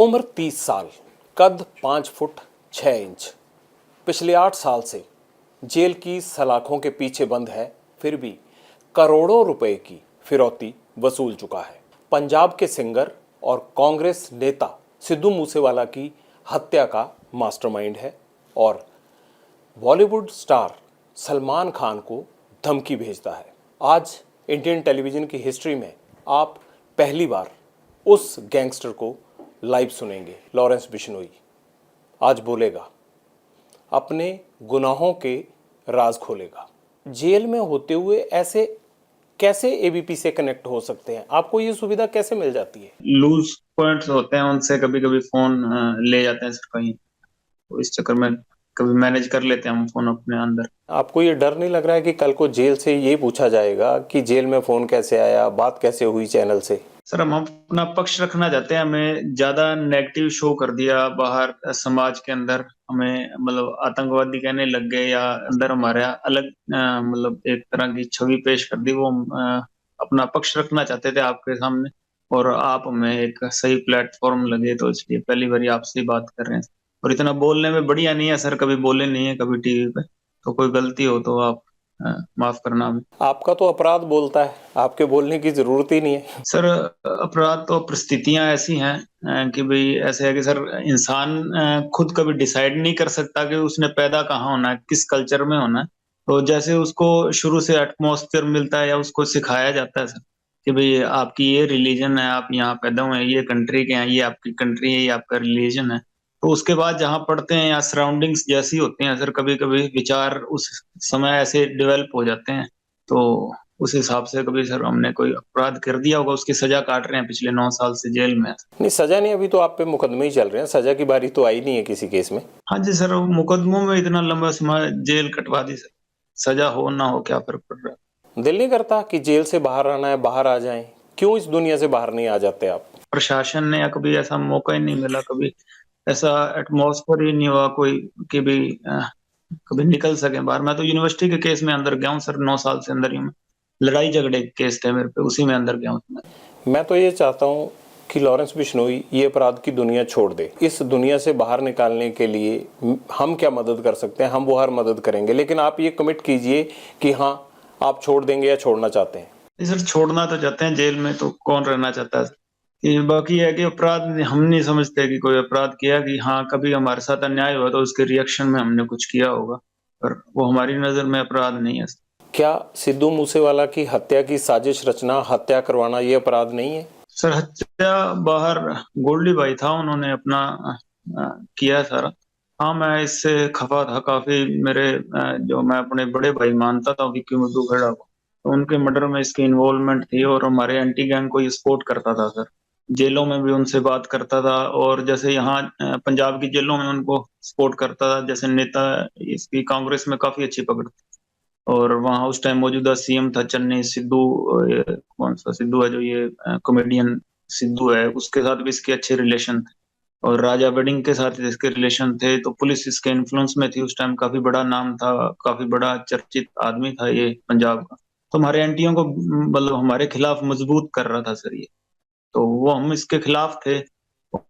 उम्र 30 साल, कद 5 फुट 6 इंच। पिछले 8 साल से जेल की सलाखों के पीछे बंद है, फिर भी करोड़ों रुपए की फिरौती वसूल चुका है। पंजाब के सिंगर और कांग्रेस नेता सिद्धू मूसेवाला की हत्या का मास्टरमाइंड है और बॉलीवुड स्टार सलमान खान को धमकी भेजता है। आज इंडियन टेलीविजन की हिस्ट्री में आप पहली बार उस गैंगस्टर को लाइव सुनेंगे। लॉरेंस बिश्नोई आज बोलेगा, अपने गुनाहों के राज खोलेगा। जेल में होते हुए ऐसे कैसे एबीपी से कनेक्ट हो सकते हैं? आपको ये सुविधा कैसे मिल जाती है? लूज पॉइंट्स होते हैं, उनसे कभी कभी फोन ले जाते हैं सर कहीं, तो इस चक्कर में कभी मैनेज कर लेते हैं हम फोन अपने अंदर। आपको ये डर नहीं लग रहा है कि कल को जेल से ये पूछा जाएगा कि जेल में फोन कैसे आया, बात कैसे हुई चैनल से? सर हम अपना पक्ष रखना चाहते हैं, हमें ज्यादा नेगेटिव शो कर दिया बाहर समाज के अंदर, हमें मतलब आतंकवादी कहने लग गए या अंदर हमारे अलग मतलब एक तरह की छवि पेश कर दी। वो हम अपना पक्ष रखना चाहते थे आपके सामने, और आप हमें एक सही प्लेटफॉर्म लगे, तो इसलिए पहली बार आपसे ही बात कर रहे हैं। और इतना बोलने में बढ़िया नहीं है सर, कभी बोले नहीं है कभी टीवी पे, तो कोई गलती हो तो आप माफ करना हमें। आपका तो अपराध बोलता है, आपके बोलने की जरूरत ही नहीं है। सर अपराध तो परिस्थितियां ऐसी हैं कि भाई ऐसे है कि सर इंसान खुद कभी डिसाइड नहीं कर सकता कि उसने पैदा कहाँ होना है, किस कल्चर में होना है। तो जैसे उसको शुरू से एटमॉस्फेयर मिलता है या उसको सिखाया जाता है सर कि भाई आपकी ये रिलीजन है, आप यहाँ पैदा हुए हैं, ये कंट्री के हैं, ये आपकी कंट्री है, ये आपका रिलीजन है। तो उसके बाद जहाँ पढ़ते हैं या सराउंडिंग्स जैसी होती हैं सर, कभी कभी विचार उस समय ऐसे डेवलप हो जाते हैं। तो उस हिसाब से कभी सर हमने कोई अपराध कर दिया होगा, उसकी सजा काट रहे हैं पिछले 9 साल से जेल में। नहीं, सजा नहीं, अभी तो आप पे मुकदमे ही चल रहे हैं, सजा की बारी तो आई नहीं है किसी केस में। हाँ जी सर, वो मुकदमों में इतना लंबा समय जेल कटवा दी सर, सजा हो ना हो क्या फर्क पड़ रहा है। दिल नहीं करता कि जेल से बाहर आना है, बाहर आ जाएं? क्यों इस दुनिया से बाहर नहीं आ जाते आप? प्रशासन ने या कभी ऐसा मौका ही नहीं मिला, कभी ऐसा एटमॉस्फेयर ही नहीं हुआ कोई कि भी कभी निकल सके बाहर। मैं तो यूनिवर्सिटी के केस में अंदर गया हूँ सर, 9 साल से अंदर ही हूँ। लड़ाई झगड़े के केस थे मेरे पे, उसी में अंदर गया हूँ मैं। मैं तो ये चाहता हूँ कि लॉरेंस बिश्नोई ये अपराध की दुनिया छोड़ दे। इस दुनिया से बाहर निकालने के लिए हम क्या मदद कर सकते हैं, हम वो हर मदद करेंगे, लेकिन आप ये कमिट कीजिए कि हाँ, आप छोड़ देंगे या छोड़ना चाहते हैं। सर छोड़ना तो चाहते हैं, जेल में तो कौन रहना चाहता है। कि बाकी है कि अपराध हम नहीं समझते कि कोई अपराध किया, कि हाँ कभी हमारे साथ अन्याय हुआ तो उसके रिएक्शन में हमने कुछ किया होगा, पर वो हमारी नजर में अपराध नहीं है। क्या सिद्धू मूसेवाला की हत्या की साजिश रचना, हत्या करवाना ये अपराध नहीं है? सर हत्या बाहर गोल्डी भाई था, उन्होंने अपना किया सारा। हाँ मैं इससे खफा था काफी। मेरे जो मैं अपने बड़े भाई मानता था विक्की मुद्दू खेड़ा को, तो उनके मर्डर में इसकी इन्वॉल्वमेंट थी, और हमारे एंटी गैंग को ये सपोर्ट करता था सर। जेलों में भी उनसे बात करता था, और जैसे यहाँ पंजाब की जेलों में उनको सपोर्ट करता था जैसे नेता। इसकी कांग्रेस में काफी अच्छी पकड़ थी। और वहाँ उस टाइम मौजूदा सीएम था चन्नी सिद्धू, कौन सा सिद्धू है जो ये कॉमेडियन सिद्धू है, उसके साथ भी इसके अच्छे रिलेशन थे। और राजा वेडिंग के साथ इसके रिलेशन थे, तो पुलिस इसके इन्फ्लुएंस में थी उस टाइम, काफी बड़ा नाम था, काफी बड़ा चर्चित आदमी था ये पंजाब का। तो हमारे एंटियों को मतलब हमारे खिलाफ मजबूत कर रहा था सर ये, तो वो हम इसके खिलाफ थे।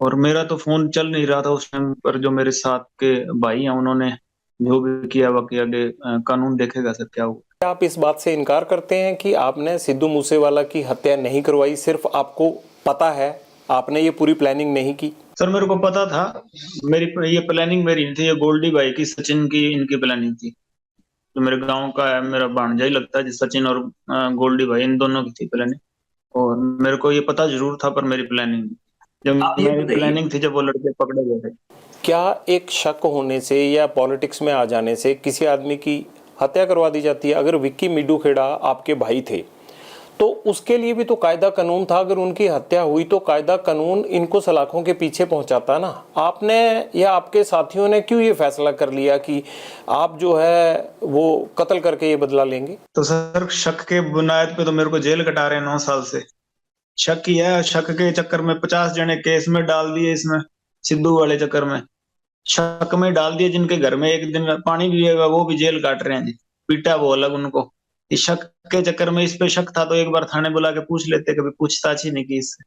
और मेरा तो फोन चल नहीं रहा था उस टाइम पर, जो मेरे साथ के भाई हैं उन्होंने जो भी किया बाकी आगे कानून देखेगा सर क्या हुआ। क्या आप इस बात से इनकार करते हैं कि आपने सिद्धू मूसेवाला की हत्या नहीं करवाई, सिर्फ आपको पता है, आपने ये पूरी प्लानिंग नहीं की? सर मेरे को पता था, मेरी ये प्लानिंग मेरी नहीं थी, ये गोल्डी भाई की, सचिन की, इनकी प्लानिंग थी। जो मेरे गांव का है, मेरा भांजा ही लगता है, जो सचिन और गोल्डी भाई, इन दोनों की थी प्लानिंग। और मेरे को ये पता जरूर था, पर मेरी प्लानिंग जब आप ये मेरी बताइए, प्लानिंग थी जब वो लड़के पकड़े गए थे। क्या एक शक होने से या पॉलिटिक्स में आ जाने से किसी आदमी की हत्या करवा दी जाती है? अगर विक्की मिड्डू खेड़ा आपके भाई थे तो उसके लिए भी तो कायदा कानून था। अगर उनकी हत्या हुई तो कायदा कानून इनको सलाखों के पीछे पहुंचाता ना। आपने या आपके साथियों ने क्यों ये फैसला कर लिया कि आप जो है वो कत्ल करके ये बदला लेंगे? तो सर शक के बुनियाद पे तो मेरे को जेल कटा रहे हैं 9 साल से। शक ही है, शक के चक्कर में 50 जने केस में डाल दिए इसमें, सिद्धू वाले चक्कर में शक में डाल दिए, जिनके घर में एक दिन पानी भी पिएगा वो भी जेल काट रहे हैं जी। पीटा वो अलग उनको। इस शक के चक्कर में, इस पे शक था तो एक बार थाने बुला के पूछ लेते, कभी पूछताछ ही नहीं की इससे।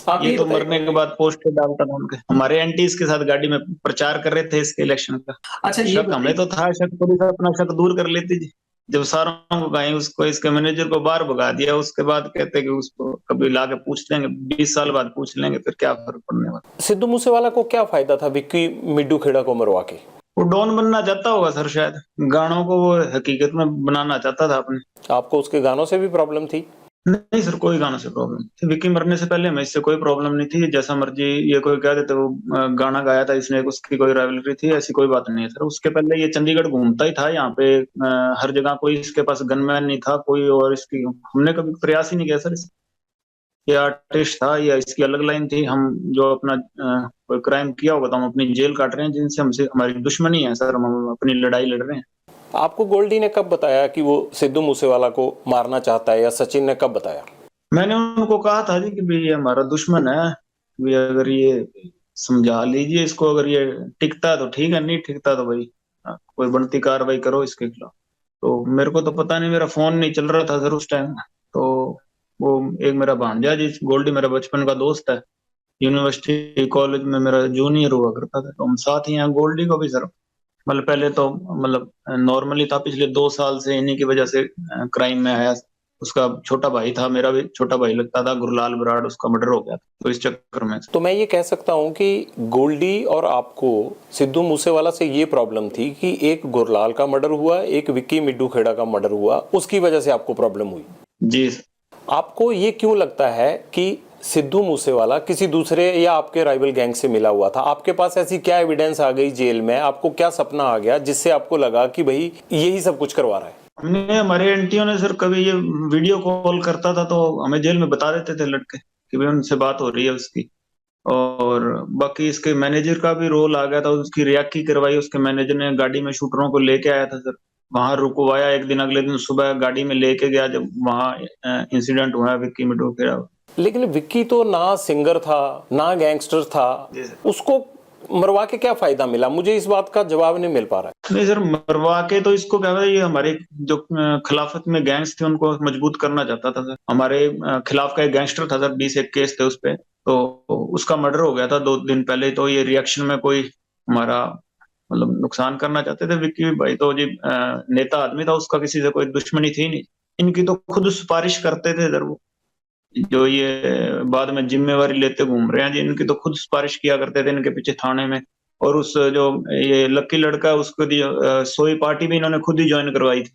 आप ये ये तो बताइए। मरने के बाद पोस्ट डालता था उनके, हमारे एंटी इसके साथ गाड़ी में प्रचार कर रहे थे इसके इलेक्शन का। अच्छा ये शक हमें बताइए। तो था, शक पुलिस अपना शक दूर कर लेती जी। जब सारों को कहीं उसको इसके मैनेजर को बाहर भगा दिया, उसके बाद कहते कि उसको कभी लाके पूछ लेंगे, 20 साल बाद पूछ लेंगे, फिर क्या फर्क पड़ने वाला। सिद्धू मूसेवाला को क्या फायदा था विक्की मिड्डू खेड़ा को मरवा के? वो डॉन बनना चाहता होगा सर, शायद गानों को वो हकीकत में बनाना चाहता था अपने। आपको उसके गानों से भी प्रॉब्लम थी? नहीं सर, कोई गानों से प्रॉब्लम नहीं थी। विक्की मरने से पहले हमें इससे कोई प्रॉब्लम नहीं थी, जैसा मर्जी ये कोई कह देते वो गाना गाया था इसने, उसकी कोई राइवलरी थी, ऐसी कोई बात नहीं है सर। उसके पहले ये चंडीगढ़ घूमता ही था यहाँ पे, हर जगह कोई इसके पास गनमैन नहीं था कोई, और इसकी हमने कभी प्रयास ही नहीं किया सर। ये आर्टिस्ट था या इसकी अलग लाइन थी। हम जो अपना कोई क्राइम किया होगा तो हम अपनी जेल काट रहे हैं, जिनसे हमसे हमारी दुश्मनी है सर, हम अपनी लड़ाई लड़ रहे हैं। आपको गोल्डी ने कब बताया कि वो सिद्धू मूसेवाला को मारना चाहता है, या सचिन ने कब बताया? मैंने उनको कहा था जी कि भाई ये हमारा दुश्मन है, भी अगर ये समझा लीजिए इसको, अगर ये टिकता है तो ठीक है, नहीं टिकता तो भाई कोई बनती कार्रवाई करो इसके खिलाफ। तो मेरे को तो पता नहीं, मेरा फोन नहीं चल रहा था सर उस टाइम। तो वो एक मेरा भांजा जी गोल्डी, मेरा बचपन का दोस्त है, यूनिवर्सिटी कॉलेज में मेरा जूनियर हुआ करता था, तो हम साथ ही हैं। गोल्डी को भी सर मतलब पहले तो मतलब नॉर्मली था, पिछले 2 साल से इन्हीं की वजह से क्राइम में आया। उसका छोटा भाई था, मेरा भी छोटा भाई लगता था, गुरलाल बराड़, उसका मर्डर हो गया था, तो इस चक्कर में। तो मैं ये कह सकता हूँ कि गोल्डी और आपको सिद्धू मूसेवाला से ये प्रॉब्लम थी कि एक गुरलाल का मर्डर हुआ, एक विक्की मिड्डू खेड़ा का मर्डर हुआ, उसकी वजह से आपको प्रॉब्लम हुई। जी सर। आपको ये क्यों लगता है कि सिद्धू मूसेवाला किसी दूसरे या आपके राइवल गैंग से मिला हुआ था? आपके पास ऐसी क्या एविडेंस आ गई जेल में, आपको क्या सपना आ गया जिससे आपको लगा कि भाई यही सब कुछ करवा रहा है? हमने हमारे एंटीओ ने सर, कभी ये वीडियो कॉल करता था तो हमें जेल में बता देते थे लड़के कि भाई उनसे बात हो रही है उसकी। और बाकी इसके मैनेजर का भी रोल आ गया था, उसकी रियाकी करवाई उसके मैनेजर ने, गाड़ी में शूटरों को लेके आया था सर, वहां रुकवाया, एक दिन अगले दिन सुबह गाड़ी में लेके गया जब वहां इंसिडेंट हुआ विक्की मिडो के। लेकिन विक्की तो ना सिंगर था ना गैंगस्टर था, जी सर। उसको मरवा के क्या फायदा मिला? मुझे इस बात का जवाब नहीं मिल पा रहा है। नहीं सर, मरवा के तो इसको क्या है, ये हमारे जो खिलाफत में गैंग्स थे उनको मजबूत करना चाहता था सर। हमारे खिलाफ का एक गैंगस्टर था सर, 20 एक केस थे उस पे, तो उसका मर्डर हो गया था 2 दिन पहले। तो ये रिएक्शन में कोई हमारा मतलब नुकसान करना चाहते थे। विक्की भाई तो जी नेता आदमी था, उसका किसी से कोई दुश्मनी थी नहीं। इनकी तो खुद सिफारिश करते थे सर वो, जो ये बाद में जिम्मेवारी लेते घूम रहे हैं जी, इनकी तो खुद सिफारिश किया करते थे इनके पीछे थाने में। और उस जो ये लक्की लड़का है उसको सोई पार्टी भी इन्होंने खुद ही ज्वाइन करवाई थी।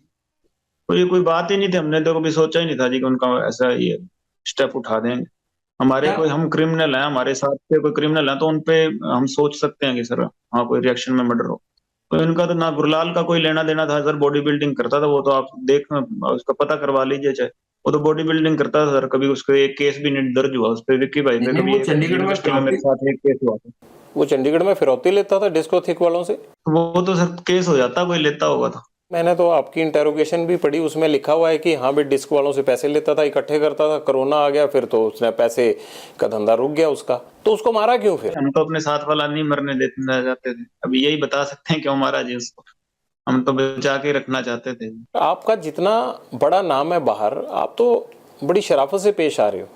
तो ये कोई बात ही नहीं थी, हमने तो कभी सोचा ही नहीं था जी कि उनका ऐसा ये स्टेप उठा देंगे। हमारे क्या कोई हम क्रिमिनल हैं, हमारे साथ के कोई क्रिमिनल हैं तो उनपे हम सोच सकते हैं कि सर हाँ कोई रिएक्शन में मर्डर हो। तो इनका तो ना गुरलाल का कोई लेना देना था सर, बॉडी बिल्डिंग करता था वो, तो आप देख उसका पता करवा लीजिए चाहे। वो तो बॉडी बिल्डिंग करता था सर, कभी उसको एक केस भी नहीं दर्ज हुआ उस पे, विक्की भाई पे नहीं, कभी वो एक चंडीगढ़ में यूनिवर्सिटी में मेरे फिरौती, साथ एक केस हुआ था। वो चंडीगढ़ में फिरौती लेता था डिस्को थिक वालों से। वो तो सर केस हो जाता कोई लेता होगा तो। मैंने तो आपकी इंटेरोगेशन भी पढ़ी, उसमें लिखा हुआ है कि हाँ भाई डिस्क वालों से पैसे लेता था, इकट्ठे करता था, कोरोना आ गया फिर तो उसने पैसे का धंधा रुक गया उसका। तो उसको मारा क्यों फिर? हम तो अपने साथ वाला नहीं मरने देते जाते थे, अभी यही बता सकते हैं क्यों मारा जी उसको, हम तो बचा के रखना चाहते थे। आपका जितना बड़ा नाम है बाहर, आप तो बड़ी शराफत से पेश आ रहे हो।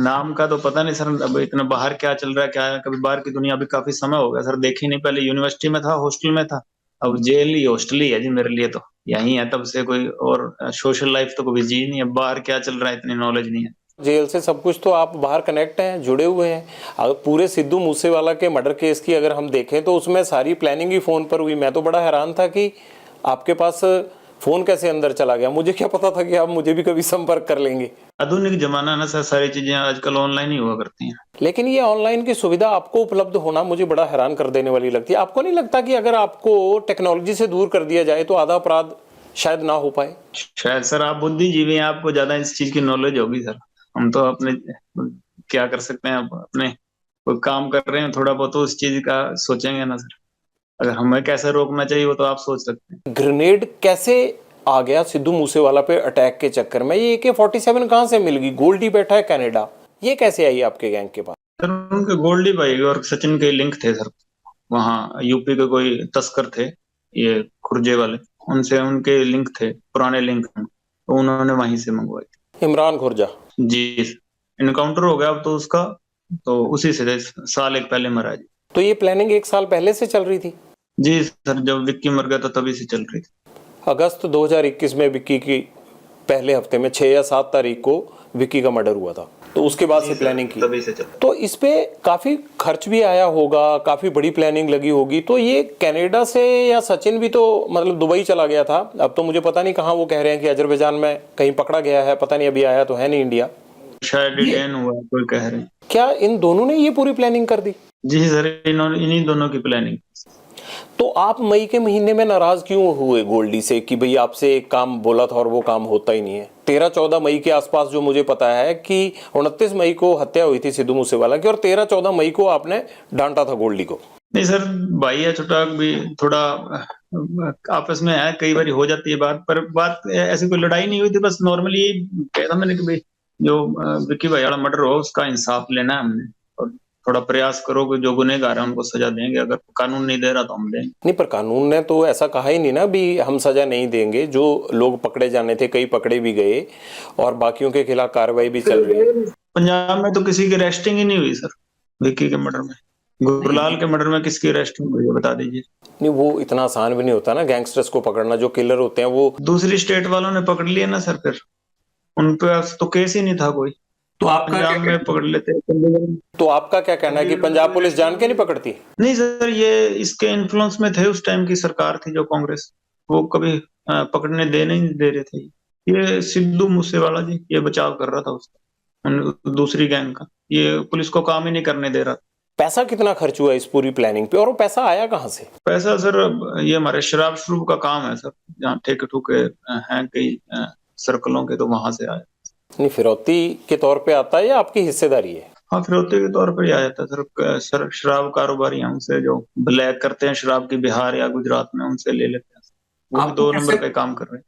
नाम का तो पता नहीं सर, अब इतना बाहर क्या चल रहा है क्या है, कभी बाहर की दुनिया अभी काफी समय हो गया सर देखी नहीं। पहले यूनिवर्सिटी में था, हॉस्टल में था, अब जेल ही हॉस्टल ही है जी मेरे लिए तो। यही है तब से, कोई और सोशल लाइफ तो कभी जी नहीं है, बाहर क्या चल रहा है इतनी नॉलेज नहीं है। जेल से सब कुछ तो आप बाहर कनेक्ट हैं, जुड़े हुए हैं। अगर पूरे सिद्धू मूसेवाला के मर्डर केस की अगर हम देखें तो उसमें सारी प्लानिंग ही फोन पर हुई। मैं तो बड़ा हैरान था कि आपके पास फोन कैसे अंदर चला गया। मुझे क्या पता था कि आप मुझे भी कभी संपर्क कर लेंगे। आधुनिक जमाना ना सर, सारी चीजें आजकल ऑनलाइन ही हुआ करती हैं। लेकिन ये ऑनलाइन की सुविधा आपको उपलब्ध होना मुझे बड़ा हैरान कर देने वाली लगती है। आपको नहीं लगता कि अगर आपको टेक्नोलॉजी से दूर कर दिया जाए तो आधा अपराध शायद ना हो पाए? शायद सर आप बुद्धिजीवी हैं, आपको ज्यादा इस चीज की नॉलेज होगी सर। हम तो अपने क्या कर सकते हैं, अपने कोई काम कर रहे हैं थोड़ा बहुत तो उस चीज का सोचेंगे ना सर। अगर हमें कैसे रोकना चाहिए वो तो आप सोच सकते हैं। ग्रेनेड कैसे आ गया सिद्धू मूसेवाला पे अटैक के चक्कर में? ये AK-47 कहां से मिल गई? गोल्डी बैठा है कनाडा, ये कैसे आई आपके गैंग के पास? सर उनके गोल्डी भाई और सचिन के लिंक थे सर, वहाँ यूपी के कोई तस्कर थे ये खुर्जे वाले, उनसे उनके लिंक थे, पुराने लिंक, तो उन्होंने वहीं से मंगवाई थी। इमरान खुर्जा। जी। इनकाउंटर हो गया अब तो उसका, तो उसी से साल एक पहले मरा जी। तो ये प्लानिंग 1 साल पहले से चल रही थी? जी सर, जब विक्की मर गया था तभी से चल रही थी। अगस्त 2021 में विक्की की पहले हफ्ते में 6 या 7 तारीख को विक्की का मर्डर हुआ था, तो उसके बाद से प्लानिंग की। तभी से चल। तो इस पे काफी खर्च भी आया होगा, काफी बड़ी प्लानिंग लगी होगी। तो ये कनाडा से, या सचिन भी तो मतलब दुबई चला गया था, अब तो मुझे पता नहीं कहाँ, वो कह रहे हैं कि अजरबैजान में कहीं पकड़ा गया है, पता नहीं अभी आया तो है नहीं इंडिया, शायद डिटेन हुआ कोई कह रहे हैं। क्या इन दोनों ने ये पूरी प्लानिंग कर दी? जी सर, इन्हीं दोनों की प्लानिंग। तो आप मई के महीने में नाराज क्यों हुए गोल्डी से कि भाई आपसे एक काम बोला था और वो काम होता ही नहीं है? 13-14 मई के आसपास जो मुझे पता है कि 29 मई को हत्या हुई थी सिद्धू मूसेवाला की, और 13-14 मई को आपने डांटा था गोल्डी को। नहीं सर, भाई है छोटा, भी थोड़ा आपस में है, कई बार हो जाती है बात, पर बात ऐसी कोई लड़ाई नहीं हुई थी, बस नॉर्मली यही कहा था मैंने कि भाई जो विक्की भाई वाला मर्डर हो उसका इंसाफ लेना है हमने, और थोड़ा प्रयास करो कि जो गुनहगार है उनको सजा देंगे, अगर कानून नहीं दे रहा तो हम देंगे। नहीं, पर कानून ने तो ऐसा कहा ही नहीं ना भी हम सजा नहीं देंगे। जो लोग पकड़े जाने थे कई पकड़े भी गए और बाकियों के खिलाफ कार्रवाई भी चल रही है। पंजाब में तो किसी की अरेस्टिंग ही नहीं हुई सर, विक्की के मर्डर में। गुरलाल के मर्डर में किसकी अरेस्टिंग हुई है बता दीजिए। नहीं, वो इतना आसान भी नहीं होता ना गैंगस्टर्स को पकड़ना, जो किलर होते हैं वो। दूसरी स्टेट वालों ने पकड़ लिया ना सर, फिर उन पे तो केस ही नहीं था कोई, तो आपका पंजाब में पकड़ लेते। तो आपका क्या कहना है कि पंजाब पुलिस जान के नहीं पकड़ती? नहीं सर, ये इसके इन्फ्लुएंस में थे, उस टाइम की सरकार थी जो कांग्रेस, वो कभी पकड़ने दे नहीं दे रहे थे। ये सिद्धू मूसेवाला जी ये बचाव कर रहा था उसका, दूसरी गैंग का, ये पुलिस को काम ही नहीं करने दे रहा। पैसा कितना खर्च हुआ इस पूरी प्लानिंग पे, और वो पैसा आया कहाँ से? पैसा सर, ये हमारे शराब शुरू का काम है सर, जहाँ ठेके ठुके हैं कई सर्कलों के, तो वहां से आया। नहीं, फिरौती के तौर पे आता है या आपकी हिस्सेदारी है? हाँ, फिरौती के तौर पर ही आ जाता है सर शराब कारोबारी हमसे जो ब्लैक करते हैं शराब की, बिहार या गुजरात में, उनसे ले लेते हैं। वो भी 2 नंबर पे काम कर रहे हैं।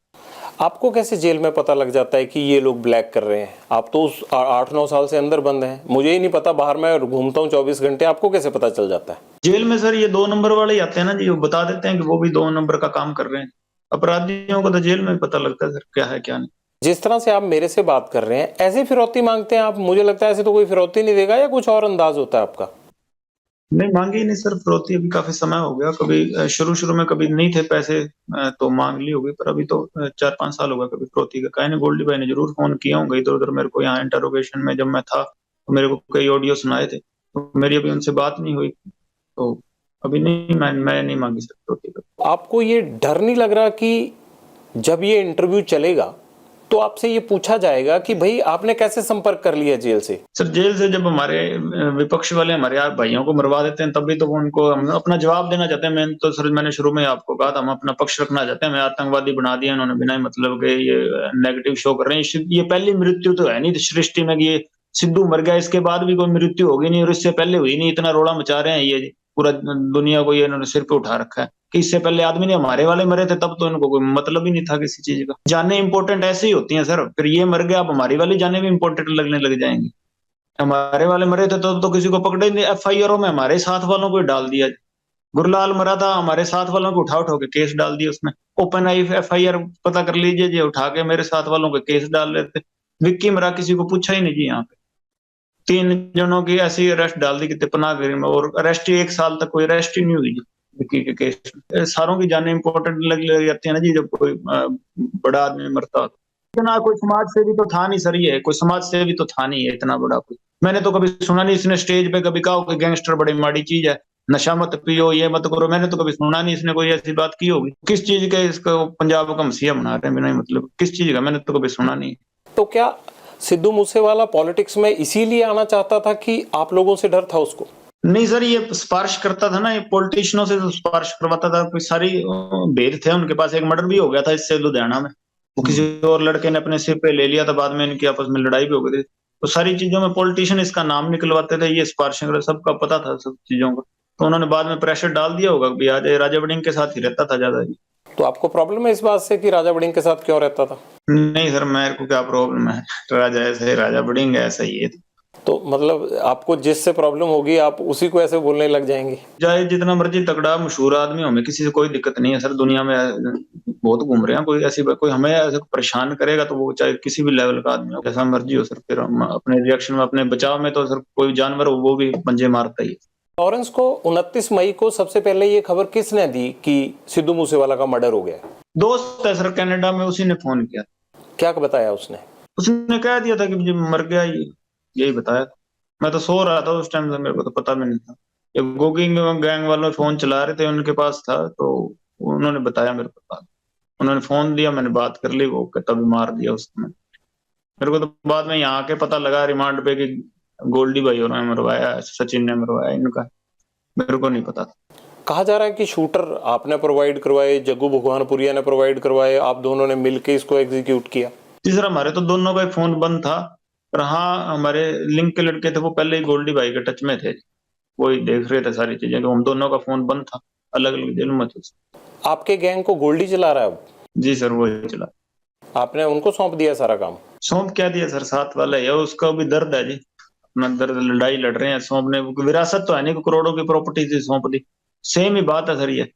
आपको कैसे जेल में पता लग जाता है कि ये लोग ब्लैक कर रहे हैं? आप तो उस 8-9 साल से अंदर बंद हैं, मुझे ही नहीं पता, बाहर मैं घूमता हूँ 24 घंटे, आपको कैसे पता चल जाता है? जेल में सर ये 2 नंबर वाले ही आते हैं ना जी, वो बता देते हैं कि वो भी 2 नंबर का काम कर रहे हैं। अपराधियों को तो जेल में पता लगता है सर क्या है क्या नहीं। जिस तरह से आप मेरे से बात कर रहे हैं, ऐसे फिरौती मांगते हैं आप? मुझे लगता है ऐसे तो कोई फिरौती नहीं देगा, या कुछ और अंदाज होता है आपका? नहीं, मांगी ही नहीं सर फिरौती, अभी काफी समय हो गया। कभी शुरू में कभी नहीं थे पैसे तो मांग ली होगी, पर अभी तो 4-5 साल हो गए कभी फिरौती का। कहीं गोल्डी भाई ने जरूर फोन किया होगा इधर उधर मेरे को, यहाँ इंटरोगेशन में जब मैं था तो मेरे को कई ऑडियो सुनाए थे, तो मेरी अभी उनसे बात नहीं हुई, तो अभी नहीं, मैं नहीं मांगी सर फिरौती का। आपको ये डर नहीं लग रहा कि जब ये इंटरव्यू चलेगा तो आपसे ये पूछा जाएगा कि भाई आपने कैसे संपर्क कर लिया जेल से? सर जेल से जब हमारे विपक्ष वाले हमारे यार भाइयों को मरवा देते हैं, तब भी तो वो उनको हम अपना जवाब देना चाहते हैं। मैं तो सर, मैंने शुरू में आपको कहा था हम अपना पक्ष रखना चाहते हैं। हमें आतंकवादी बना दिया इन्होंने बिना ही मतलब के, ये नेगेटिव शो कर रहे हैं। ये पहली मृत्यु तो है नहीं सृष्टि में कि ये सिद्धू मर गया, इसके बाद भी कोई मृत्यु होगी नहीं, और इससे पहले हुई नहीं। इतना रोला मचा रहे हैं ये, पूरा दुनिया को ये इन्होंने सिर पे उठा रखा है कि इससे पहले आदमी नहीं, हमारे वाले मरे थे तब तो इनको कोई मतलब ही नहीं था किसी चीज का। जाने इंपॉर्टेंट ऐसे ही होती हैं सर, फिर ये मर गया, अब हमारी वाली जाने भी इंपॉर्टेंट लगने लग जाएंगी। हमारे वाले मरे थे तब तो किसी को पकड़े नहीं, एफआईआर में हमारे साथ वालों को डाल दिया। गुरलाल मरा था, हमारे साथ वालों को उठा के केस डाल दिए उसमें। ओपन आई एफआईआर पता कर लीजिए जी, उठा के मेरे साथ वालों के केस डाल रहे थे। विक्की मरा, किसी को पूछा ही नहीं जी। यहाँ पे 3 जनों की ऐसी अरेस्ट डाल दी कि पनाहगिरी में, और अरेस्ट ही 1 साल तक कोई अरेस्ट ही नहीं हुई जी विक्की के केस में। सारों की जाने इंपॉर्टेंट लग जाती है ना जी, जब कोई बड़ा आदमी मरता हो। इतना कोई समाज सेवी तो था नहीं सर, ये कोई समाज सेवी तो था नहीं है इतना बड़ा कोई। मैंने तो कभी सुना नहीं इसने स्टेज पे कभी कहा कि गैंगस्टर बड़ी माड़ी चीज है, नशा मत पियो, ये मत करो। मैंने तो कभी सुना नहीं इसने कोई ऐसी बात की होगी। किस चीज का इसको पंजाब का मसीहा बना रहे हैं बिना मतलब, किस चीज का? मैंने तो कभी सुना नहीं। तो क्या सिद्धू मूसेवाला पॉलिटिक्स में इसीलिए आना चाहता था कि आप लोगों से डर था उसको? नहीं सर, ये सिफारिश करता था ना, ये पॉलिटिशियनों से तो सिफारिश करवाता था। कोई सारी भेद थे उनके पास। एक मर्डर भी हो गया था इससे लुधियाना में, वो किसी और लड़के ने अपने सिर पे ले लिया था, बाद में इनकी आपस में लड़ाई भी हो गई थी। तो सारी चीजों में पॉलिटिशियन इसका नाम निकलवाते थे, ये सिफारिश सबका पता था सब चीजों का। तो उन्होंने बाद में प्रेशर डाल दिया होगा कि आज राजा वड़िंग के साथ ही रहता था ज्यादा जी। तो आपको प्रॉब्लम है इस बात से कि राजा वड़िंग के साथ क्यों रहता था? नहीं सर, मेरे को क्या प्रॉब्लम है, राजा ऐसे राजा वड़िंग ऐसा ही है। तो मतलब आपको जिससे प्रॉब्लम होगी आप उसी को ऐसे बोलने लग जाएंगे? चाहे जितना मर्जी तगड़ा मशहूर आदमी हो, हमें किसी से कोई दिक्कत नहीं है सर। दुनिया में बहुत घूम रहे हैं, कोई ऐसी कोई हमें ऐसे परेशान करेगा तो वो चाहे किसी भी लेवल का आदमी हो, जैसा मर्जी हो सर, फिर हम अपने रिएक्शन में, अपने बचाव में तो सर कोई जानवर हो वो भी पंजे मारता ही है। लॉरेंस को 29 मई को सबसे पहले ये खबर किसने दी कि सिद्धू मूसेवाला का मर्डर हो गया? दोस्त है सर कनाडा में, उसी ने फोन किया। क्या बताया उसने? उसने कह दिया था कि मुझे मर गया, यही बताया। मैं तो सो रहा था उस टाइम से, मेरे को तो पता भी नहीं था। ये गोगिंग गैंग वालों फोन चला रहे थे, उनके पास था, तो उन्होंने बताया मेरे को। उन्होंने फोन दिया, मैंने बात कर ली, वो तभी मार दिया उसने। मेरे को तो बाद में यहाँ आके पता लगा रिमांड पे कि गोल्डी भाई ने मरवाया, सचिन ने मरवाया इनका, मेरे को नहीं पता था। कहा जा रहा है कि शूटर आपने प्रोवाइड करवाए, जग्गू भगवानपुरिया ने प्रोवाइड करवाए, आप दोनों ने मिलकर इसको एग्जीक्यूट किया। तीसरा हमारे तो दोनों का फोन बंद था, पर हाँ हमारे लिंक के लड़के थे वो पहले ही गोल्डी भाई के टच में थे, वही देख रहे थे सारी चीजें। तो हम दोनों का फोन बंद था, अलग अलग जेल में थे। आपके गैंग को गोल्डी चला रहा है अब? जी सर, वही चला। आपने उनको सौंप दिया सारा काम? सौंप क्या दिया सर, साथ वाला है, उसका भी दर्द है जी, अपना दर्द, लड़ाई लड़ रहे हैं। सौंपने विरासत तो है नहीं, करोड़ों की प्रॉपर्टी थी, सौंप दी। सेम ही बात है सर, ये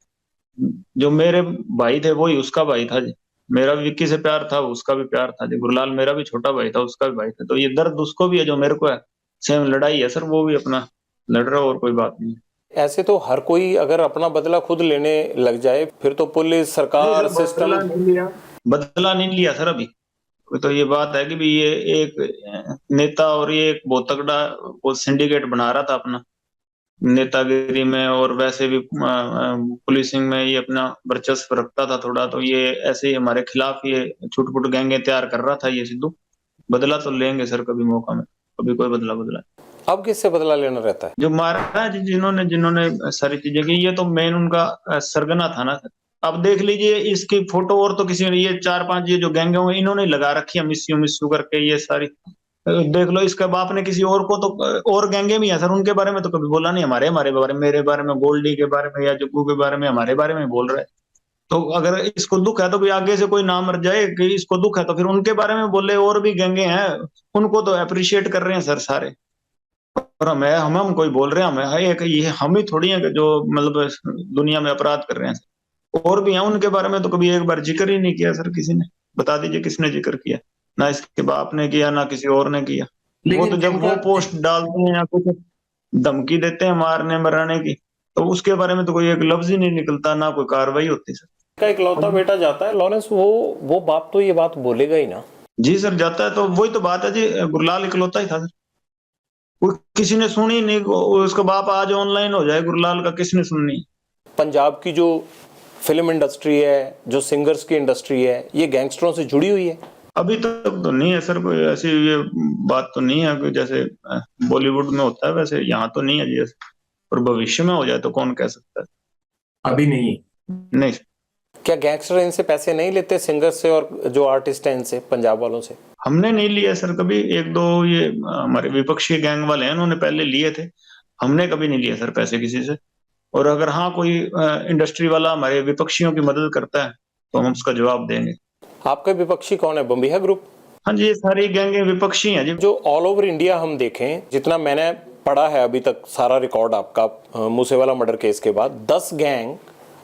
जो मेरे भाई थे वही उसका भाई था जी। मेरा भी विक्की से प्यार था, उसका भी प्यार था जी। गुरलाल मेरा भी छोटा भाई था, उसका भी भाई था, तो ये दर्द उसको भी है जो मेरे को है। सेम लड़ाई है सर, वो भी अपना लड़ रहा, और कोई बात नहीं। ऐसे तो हर कोई अगर अपना बदला खुद लेने लग जाए फिर तो पुलिस, सरकार, सिस्टम। बदला नहीं लिया सर अभी। तो ये बात है कि भी ये एक नेता और ये एक बहुत तगड़ा वो सिंडिकेट बना रहा था अपना, नेतागिरी में और वैसे भी पुलिसिंग में ये अपना वर्चस्व रखता था थोड़ा। तो ये ऐसे ही हमारे खिलाफ ये छुटपुट गैंगे तैयार कर रहा था ये सिद्धू। बदला तो लेंगे सर कभी मौका में, कभी कोई बदला बदला। अब किससे बदला लेना रहता है? जो मारा है जिन्होंने जिन्होंने सारी चीजें की, ये तो मेन उनका सरगना था ना सर। अब देख लीजिए इसकी फोटो, और तो किसी ने, ये 4-5 ये जो गैंगे हुए इन्होंने लगा रखी है मिस्यू मिस्यू करके ये सारी। देख लो इसके बाप ने किसी और को, तो और गैंगे भी है सर, उनके बारे में तो कभी बोला नहीं। हमारे हमारे बारे में, मेरे बारे में, गोल्डी के बारे में या जग्गू के बारे में, हमारे बारे में बोल रहा है। तो अगर इसको दुख है तो भी आगे से कोई ना मर जाए, कि इसको दुख है तो फिर उनके बारे में बोले। और भी गैंगे हैं, उनको तो अप्रिशिएट कर रहे हैं सर सारे। और हम कोई बोल रहे हैं, हमें एक ये हम ही थोड़ी है जो मतलब दुनिया में अपराध कर रहे हैं। और भी हैं, उनके बारे में तो कभी एक बार जिक्र ही नहीं किया सर किसी ने। बता दीजिए किसने जिक्र किया? ना इसके बाप ने किया, ना किसी और ने किया। वो तो जब वो पोस्ट डालते हैं या कुछ धमकी देते हैं मारने मराने की, तो उसके बारे में तो कोई एक लफ्ज ही नहीं निकलता, ना कोई कार्रवाई होती सर। का इकलौता बेटा जाता है लॉरेंस, वो बाप तो ये बात बोलेगा ही ना। जी सर, जाता है तो वही तो बात है जी, गुरलाल इकलौता ही था सर। वो किसी ने सुनी नहीं, उसका बाप आज ऑनलाइन हो जाए, गुरलाल का किसने सुननी? पंजाब की जो फिल्म इंडस्ट्री है, जो सिंगर्स की इंडस्ट्री है, ये गैंगस्टरों से जुड़ी हुई है। अभी तक तो नहीं है सर, कोई ऐसी ये बात तो नहीं है, कोई जैसे बॉलीवुड में होता है वैसे यहाँ तो नहीं है जी। और भविष्य में हो जाए तो कौन कह सकता है। अभी नहीं। नहीं। क्या गैंगस्टर इनसे पैसे नहीं लेते, सिंगर्स से और जो आर्टिस्ट हैं इनसे, पंजाब वालों से? हमने नहीं लिया सर कभी। एक दो ये हमारे विपक्षी गैंग वाले हैं, उन्होंने पहले लिए थे। हमने कभी नहीं लिया सर पैसे किसी से। और अगर हाँ कोई इंडस्ट्री वाला हमारे विपक्षियों की मदद करता है तो हम उसका जवाब देंगे। आपका विपक्षी कौन है? बम्बिहा ग्रुप? हाँ जी, ये सारी गैंगे विपक्षी हैं जी। जो ऑल ओवर इंडिया हम देखें, जितना मैंने पढ़ा है अभी तक सारा रिकॉर्ड आपका मूसेवाला मर्डर केस के बाद, 10 गैंग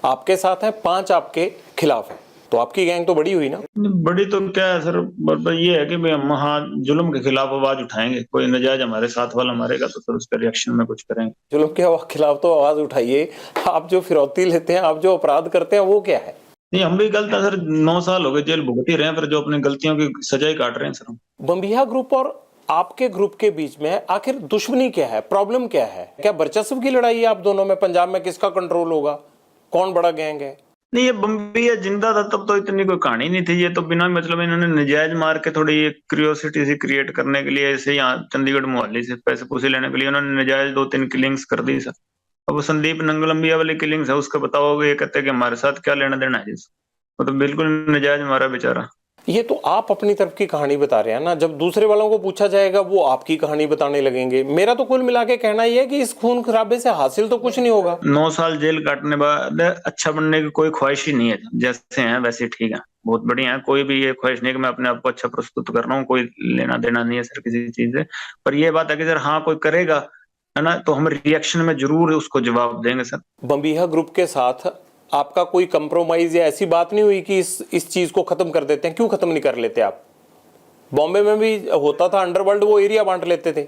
आपके साथ हैं, 5 आपके खिलाफ है, तो आपकी गैंग तो बड़ी हुई ना? बड़ी तो क्या है सर, बस ये है कि भाई हम हाँ जुल्म के खिलाफ आवाज उठाएंगे। कोई नजायज हमारे साथ वाला मारेगा तो फिर उसके रिएक्शन में कुछ करेंगे। जुल्म के खिलाफ तो आवाज उठाइए। आप जो फिरौती लेते हैं, आप जो अपराध करते हैं, वो क्या है? नहीं, हम भी गलत है सर। 9 साल हो गए जेल भुगत ही रहे हैं, फिर जो अपनी गलतियों की सजाई काट रहे हैं सर हम। बम्बिहा ग्रुप और आपके ग्रुप के बीच में आखिर दुश्मनी क्या है, प्रॉब्लम क्या है? क्या वर्चस्व की लड़ाई है आप दोनों में? पंजाब में किसका कंट्रोल होगा, कौन बड़ा गैंग है? नहीं, ये बम्बिया जिंदा था तब तो इतनी कोई कहानी नहीं थी। ये तो बिना मतलब इन्होंने नजायज मार के थोड़ी ये क्यूरियोसिटी सी क्रिएट करने के लिए, ऐसे यहाँ चंडीगढ़ मोहाली से पैसे पूसे लेने के लिए उन्होंने नजायज 2-3 किलिंग्स कर दी सर। अब वो संदीप नंगलम्बिया वाली किलिंग्स है, उसका बताओगे, ये कहते हैं कि हमारे साथ क्या लेना देना है जिस, वो तो बिल्कुल नजायज मारा बेचारा। ये तो आप अपनी तरफ की कहानी बता रहे हैं ना, जब दूसरे वालों को पूछा जाएगा वो आपकी कहानी बताने लगेंगे। मेरा तो कुल मिला के कहना ये है कि इस खून खराबे से हासिल तो कुछ नहीं होगा। 9 साल जेल काटने बाद अच्छा बनने की कोई ख्वाहिश ही नहीं है, जैसे हैं वैसे ठीक है, बहुत बढ़िया है। कोई भी ये ख्वाहिश नहीं है कि मैं अपने आप को अच्छा प्रस्तुत कर रहा हूँ, कोई लेना देना नहीं है सर किसी चीज से। पर ये बात है कि सर हाँ कोई करेगा है ना, तो हम रिएक्शन में जरूर उसको जवाब देंगे सर। बम्बीहा ग्रुप के साथ आपका कोई कंप्रोमाइज या ऐसी बात नहीं हुई कि इस चीज को खत्म कर देते हैं? क्यों खत्म नहीं कर लेते आप? बॉम्बे में भी होता था अंडरवर्ल्ड, वो एरिया बांट लेते थे।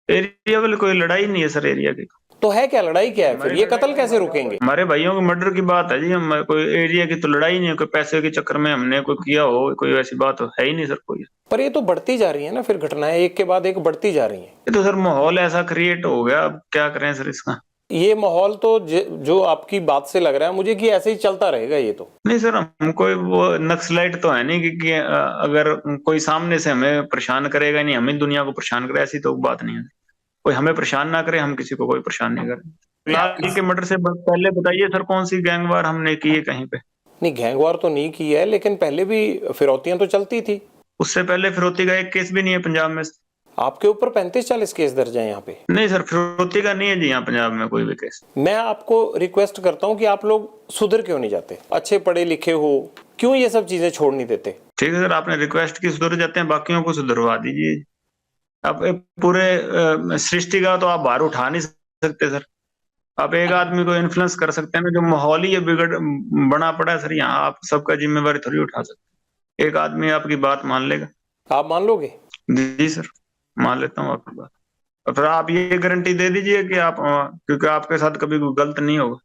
एरिया वाली कोई लड़ाई नहीं है सर एरिया की। तो है क्या लड़ाई, क्या है फिर? ये कत्ल कैसे रुकेंगे? हमारे भाइयों के मर्डर की बात है जी, हम कोई एरिया की तो लड़ाई नहीं है, कोई पैसे के चक्कर में हमने कोई किया हो, कोई ऐसी बात है ही नहीं सर कोई। पर ये तो बढ़ती जा रही है ना, फिर घटनाएं एक के बाद एक बढ़ती जा रही हैं। ये तो सर माहौल ऐसा क्रिएट हो गया, अब क्या करें सर इसका। ये माहौल तो जो आपकी बात से लग रहा है मुझे कि ऐसे ही चलता रहेगा ये तो। नहीं सर, हम कोई वो नक्सलाइट तो है नहीं कि अगर कोई सामने से हमें परेशान करेगा नहीं, हमें दुनिया को परेशान करे, ऐसी तो बात नहीं है। कोई हमें परेशान ना करे, हम किसी को कोई परेशान नहीं करें। फिलहाल के मर्डर से पहले बताइए सर कौन सी गैंगवार हमने की है कहीं पे? नहीं, गैंगवार तो नहीं की है, लेकिन पहले भी फिरौतियां तो चलती थी। उससे पहले फिरौती का एक केस भी नहीं है पंजाब में। आपके ऊपर 35-40 केस दर्ज हैं यहाँ पे। नहीं सर, फिरौती का नहीं है जी यहाँ पंजाब में कोई भी केस। मैं आपको रिक्वेस्ट करता हूँ कि आप लोग सुधर क्यों नहीं जाते? अच्छे पढ़े लिखे हो, क्यों ये सब चीजें छोड़ नहीं देते? ठीक है सर, आपने रिक्वेस्ट की, सुधर जाते हैं, बाकियों को सुधरवा दीजिए। आप पूरे सृष्टि का तो आप भार उठा नहीं सकते सर। आप एक आदमी को इन्फ्लुएंस कर सकते हैं ना, जो माहौल ही ये बिगड़ बना पड़ा है सर यहाँ, आप सबका जिम्मेवारी थोड़ी उठा सकते। एक आदमी आपकी बात मान लेगा? आप मान लोगे? जी सर, मान लेता हूँ आपकी बात। और फिर आप ये गारंटी दे दीजिए कि आप क्योंकि आपके साथ कभी कोई गलत नहीं होगा।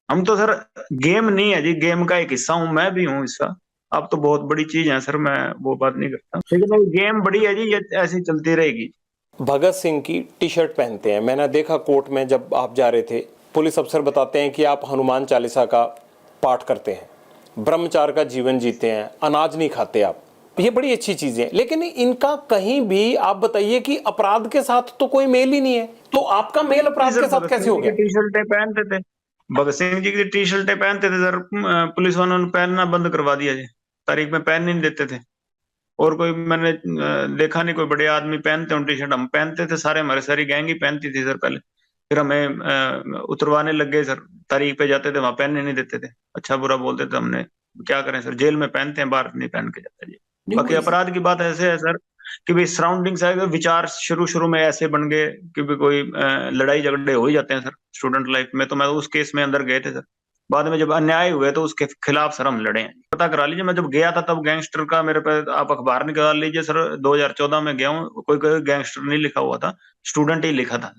हम तो सर गेम नहीं है जी, गेम का एक हिस्सा हूँ, मैं भी हूँ हिस्सा। आप तो बहुत बड़ी चीज है सर, मैं वो बात नहीं करता, लेकिन गेम बड़ी है जी, ये ऐसी चलती रहेगी। भगत सिंह की टी शर्ट पहनते हैं, मैंने देखा कोर्ट में जब आप जा रहे थे। पुलिस अफसर बताते हैं कि आप हनुमान चालीसा का पाठ करते हैं, ब्रह्मचार्य का जीवन जीते हैं, अनाज नहीं खाते आप। ये बड़ी अच्छी चीजें हैं, लेकिन इनका कहीं भी आप बताइए कि अपराध के साथ तो कोई मेल ही नहीं है। तो आपका मेल अपराध के साथ कैसे हो गया? टी शर्टें पहनते थे, भगत सिंह जी की टी शर्टें पहनते थे सर, पुलिस वालों ने पहनना बंद करवा दिया जी, तारीख में पहन नहीं देते थे। और कोई मैंने देखा नहीं कोई बड़े आदमी पहनते हो टी शर्ट, हम पहनते थे सारे, हमारे सारी गैंग ही पहनती थी सर पहले। फिर हमें उतरवाने लग गए सर, तारीख पे जाते थे वहां पहनने नहीं देते थे, अच्छा बुरा बोलते थे। हमने क्या करें सर, जेल में पहनते हैं, बाहर नहीं पहन के जाते जी। बाकी अपराध की बात ऐसे है सर कि भाई सराउंडिंग से विचार शुरू शुरू में ऐसे बन गए कि भी कोई लड़ाई झगड़े हो ही जाते हैं सर स्टूडेंट लाइफ में। तो मैं उस केस में अंदर गए थे सर, बाद में जब अन्याय हुए तो उसके खिलाफ सर हम लड़े हैं। पता करा लीजिए, मैं जब गया था तब गैंगस्टर का मेरे पे आप अखबार निकाल लीजिए सर, 2014 में गया हूँ, कोई कोई गैंगस्टर नहीं लिखा हुआ था, स्टूडेंट ही लिखा था।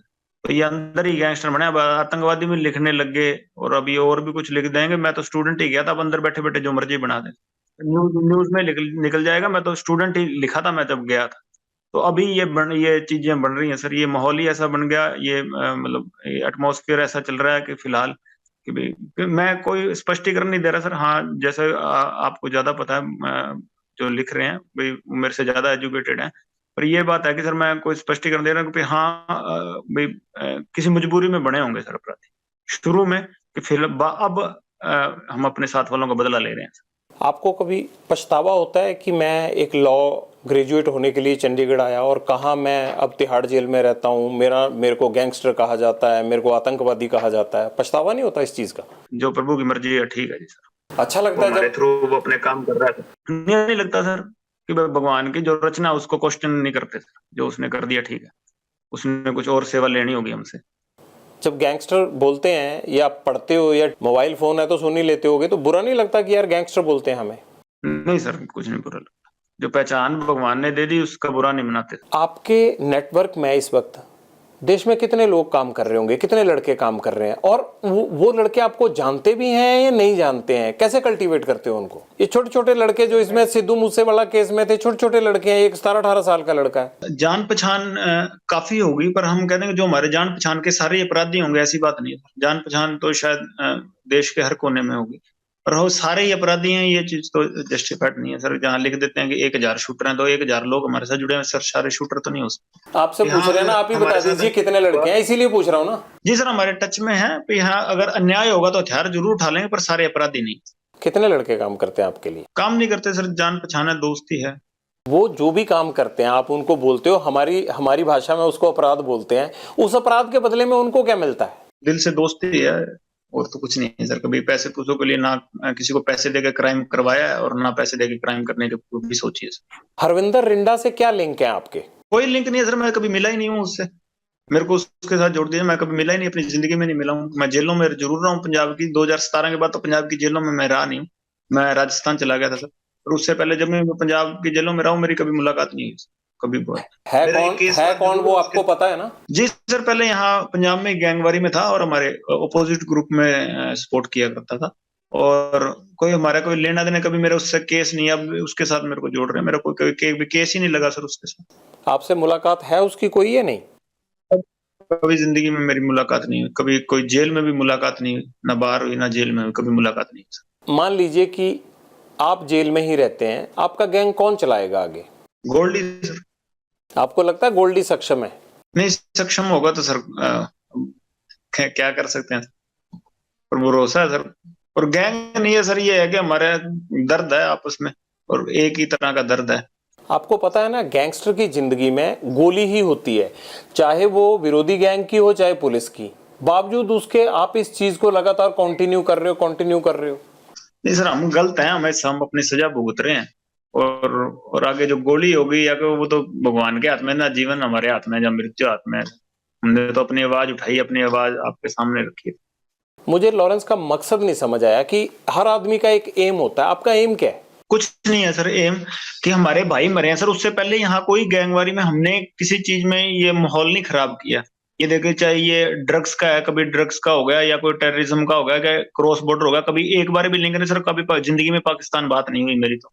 तो ये अंदर ही गैंगस्टर बने, अब आतंकवादी भी लिखने लग गए और अभी और भी कुछ लिख देंगे। मैं तो स्टूडेंट ही गया था, अब अंदर बैठे बैठे जो मर्जी बना दे, न्यूज में निकल जाएगा। मैं तो स्टूडेंट ही लिखा था मैं जब गया था। तो अभी ये चीजें बन रही हैं सर, ये माहौल ही ऐसा बन गया, ये मतलब एटमॉस्फेयर ऐसा चल रहा है कि फिलहाल कि भाई कि मैं कोई स्पष्टीकरण नहीं दे रहा सर। हाँ जैसे आपको ज्यादा पता है, जो लिख रहे हैं भाई वो मेरे से ज्यादा एजुकेटेड है, पर ये बात है कि सर मैं कोई स्पष्टीकरण दे रहा हूँ कि हाँ भाई किसी मजबूरी में बने होंगे सर अपराधी शुरू में, कि फिर अब हम अपने साथ वालों का बदला ले रहे हैं। आपको कभी पछतावा होता है कि मैं एक लॉ ग्रेजुएट होने के लिए चंडीगढ़ आया और कहाँ मैं अब तिहाड़ जेल में रहता हूँ, मेरे को गैंगस्टर कहा जाता है, मेरे को आतंकवादी कहा जाता है? पछतावा नहीं होता इस चीज का? जो प्रभु की मर्जी है ठीक है जी सर। अच्छा लगता है जब थ्रू वो अपने काम कर रहा है, नहीं लगता सर कि भगवान की जो रचना उसको क्वेश्चन नहीं करते सर, जो उसने कर दिया ठीक है, उसने कुछ और सेवा लेनी होगी हमसे। जब गैंगस्टर बोलते हैं या पढ़ते हो या मोबाइल फोन है तो सुन ही लेते होगे, तो बुरा नहीं लगता कि यार गैंगस्टर बोलते हैं हमें? नहीं सर, कुछ नहीं बुरा लगता, जो पहचान भगवान ने दे दी उसका बुरा नहीं मनाते। आपके नेटवर्क में इस वक्त देश में कितने लोग काम कर रहे होंगे, कितने लड़के काम कर रहे हैं? और वो लड़के आपको जानते भी हैं या नहीं जानते हैं? कैसे कल्टीवेट करते हो उनको? ये छोटे छोटे लड़के जो इसमें सिद्धू मूसेवाला केस में थे, छोटे छोटे लड़के हैं, एक 17-18 साल का लड़का है। जान पहचान काफी होगी, पर हम कहते हैं कि जो हमारे जान पहचान के सारे अपराधी होंगे ऐसी बात नहीं है। जान पहचान तो शायद देश के हर कोने में होगी, पर वो सारे ही अपराधी हैं ये चीज तो जस्टिफाइड नहीं है सर। जहाँ लिख देते हैं कि 1000 शूटर हैं तो 1000 लोग हमारे साथ जुड़े हैं सर, सारे शूटर तो नहीं हो सकते। आपसे पूछ रहे हैं ना, आप ही बता दीजिए कितने लड़के हैं, इसीलिए पूछ रहा हूँ ना। जी सर, हमारे टच में है, यहाँ अगर अन्याय होगा तो हथियार जरूर उठा लेंगे, पर सारे अपराधी नहीं। कितने लड़के काम करते हैं आपके लिए? काम नहीं करते सर, जान पहचान दोस्त ही है। वो जो भी काम करते हैं आप उनको बोलते हो, हमारी हमारी भाषा में उसको अपराध बोलते हैं, उस अपराध के बदले में उनको क्या मिलता है? दिल से दोस्ती है और तो कुछ नहीं है सर। कभी पैसे पूछो के लिए ना किसी को पैसे देके क्राइम करवाया है और ना पैसे देके क्राइम करने की भी सोची है सर। हरविंदर रिंडा से क्या लिंक है आपके? कोई लिंक नहीं है सर, मैं कभी मिला ही नहीं हूँ उससे। मेरे को उसके साथ जोड़ दिया, मैं कभी मिला ही नहीं, अपनी जिंदगी में नहीं मिला हूँ। मैं जेलों में जरूर रहा हूँ पंजाब की, 2017 के बाद तो पंजाब की जेलों में मैं रहा नहीं हूँ। मैं राजस्थान चला गया था सर, और उससे पहले जब मैं पंजाब की जेलों में रहा हूँ मेरी कभी मुलाकात नहीं हुई कभी। मेरा एक केस है हुआ कौन जरूर वो उसके। आपको पता है ना? जी सर, पहले यहाँ पंजाब में गैंगवारी में था और हमारे अपोजिट ग्रुप में सपोर्ट किया करता था, और कोई हमारा कोई लेना देना कभी मेरा उससे केस नहीं। अब उसके साथ मेरे को जोड़ रहे हैं, मेरा कोई केस ही नहीं लगा सर उसके साथ। आपसे मुलाकात है उसकी कोई या नहीं? कभी जिंदगी में मेरी मुलाकात नहीं हुई, कभी कोई जेल में भी मुलाकात नहीं हुई, ना बाहर हुई ना जेल में हुई, कभी मुलाकात नहीं हुई सर। मान लीजिए कि आप जेल में ही रहते हैं, आपका गैंग कौन चलाएगा आगे? गोल्डी सर। आपको लगता है गोल्डी सक्षम है? नहीं, सक्षम होगा तो सर क्या कर सकते हैं, पर भरोसा है सर। और गैंग नहीं है सर, ये है कि हमारे दर्द है आपस में, और एक ही तरह का दर्द है। आपको पता है ना, गैंगस्टर की जिंदगी में गोली ही होती है, चाहे वो विरोधी गैंग की हो चाहे पुलिस की। बावजूद उसके आप इस चीज को लगातार कंटिन्यू कर रहे हो। नहीं सर, हम गलत हैं, हम अपनी सजा भुगत रहे हैं। और आगे जो गोली होगी या वो तो भगवान के हाथ में ना, जीवन हमारे हाथ में, या मृत्यु हाथ में है। हमने तो अपनी आवाज उठाई, अपनी आवाज आपके सामने रखी है। मुझे लॉरेंस का मकसद नहीं समझ आया कि हर आदमी का एक एम होता है, आपका एम क्या है? कुछ नहीं है सर एम, कि हमारे भाई मरे हैं सर। उससे पहले यहाँ कोई गैंगवारी में हमने किसी चीज में ये माहौल नहीं खराब किया। ये देखिए, चाहे ये ड्रग्स का है, कभी ड्रग्स का हो गया, या कोई टेररिज्म का हो गया, क्या क्रॉस बॉर्डर हो गया, कभी एक बार भी लिंक नहीं सर। कभी जिंदगी में पाकिस्तान बात नहीं हुई मेरी तो।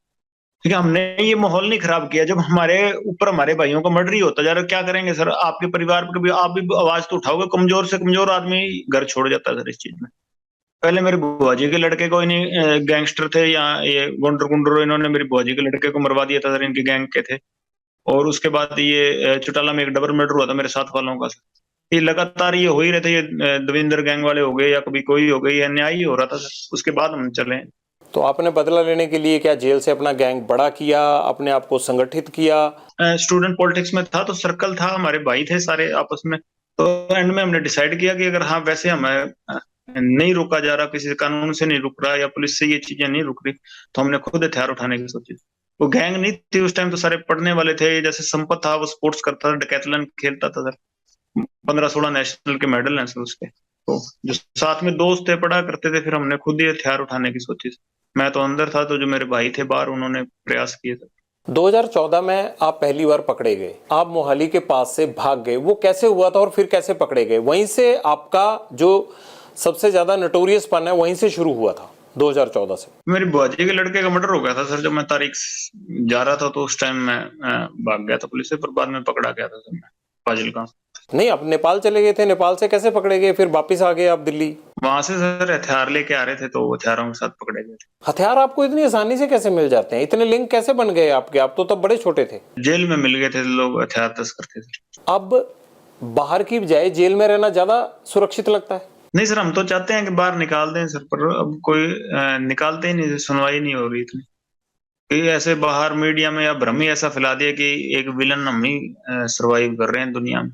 ठीक है, हमने ये माहौल नहीं खराब किया। जब हमारे ऊपर हमारे भाइयों का मर्डर ही होता जा रहा है, क्या करेंगे सर? आपके परिवार पर कभी आप भी आवाज तो उठाओगे? कमजोर से कमजोर आदमी घर छोड़ जाता है सर इस चीज में। पहले मेरे बुआ जी के लड़के कोई नहीं गैंगस्टर थे, या ये गुंडर गुंडर, इन्होंने मेरी बुआ जी के लड़के को मरवा दिया था सर, इनके गैंग के थे। और उसके बाद ये चौटाला में एक डबल मर्डर हुआ था मेरे साथ वालों का सर। ये लगातार ये हो ही रहे थे, ये दविंदर गैंग वाले हो गए या कभी कोई हो गई, अन्याय ही हो रहा था सर। उसके बाद हम चले। तो आपने बदला लेने के लिए क्या जेल से अपना गैंग बड़ा किया, अपने आप को संगठित किया? स्टूडेंट पॉलिटिक्स में था तो सर्कल था, हमारे भाई थे सारे आपस में। तो एंड में हमने डिसाइड किया कि अगर हाँ वैसे हमें नहीं रुका जा रहा, किसी कानून से नहीं रुक रहा या पुलिस से ये चीजें नहीं रुक रही, तो हमने खुद हथियार उठाने की सोची। वो गैंग नहीं थी उस टाइम, तो सारे पढ़ने वाले थे। जैसे संपत था वो स्पोर्ट्स करता था, डेकैथलॉन खेलता था सर। 15-16 नेशनल के मेडल हैं सर उसके। तो जो साथ में दोस्त थे पढ़ा करते थे, फिर हमने खुद ही हथियार उठाने की सोची। मैं तो अंदर था, तो जो मेरे भाई थे बाहर, उन्होंने प्रयास किए थे। 2014 में आप पहली बार पकड़े गए, आप मोहाली के पास से भाग गए, वो कैसे हुआ था और फिर कैसे पकड़े गए? वहीं से आपका जो सबसे ज्यादा नोटोरियस पन है वहीं से शुरू हुआ था 2014 से। मेरी बुआ जी के लड़के का मर्डर हो गया था सर, जब मैं तारीख जा रहा था, तो उस टाइम मैं भाग गया था पुलिस से, पर बाद में पकड़ा गया था सर मैं फाजिलका। नहीं, आप नेपाल चले गए थे, नेपाल से कैसे पकड़े गए फिर वापिस आ गए आप दिल्ली? वहां से सर हथियार लेके आ रहे थे, तो हथियारों के साथ पकड़े गए थे। हथियार आपको इतनी आसानी से कैसे मिल जाते हैं? इतने लिंक कैसे बन गए आपके? आप तो तब बड़े छोटे थे। जेल में मिल गए थे लोग, हथियार तस्कर थे सर। अब बाहर की बजाय जेल में रहना ज्यादा सुरक्षित लगता है? नहीं सर, हम तो चाहते हैं कि बाहर निकाल दें सर, पर अब कोई निकालते ही नहीं, सुनवाई नहीं हो रही इतनी। कि ऐसे बाहर मीडिया में या भ्रम ही ऐसा फैला दिया कि एक विलन हम ही सरवाइव कर रहे हैं दुनिया में।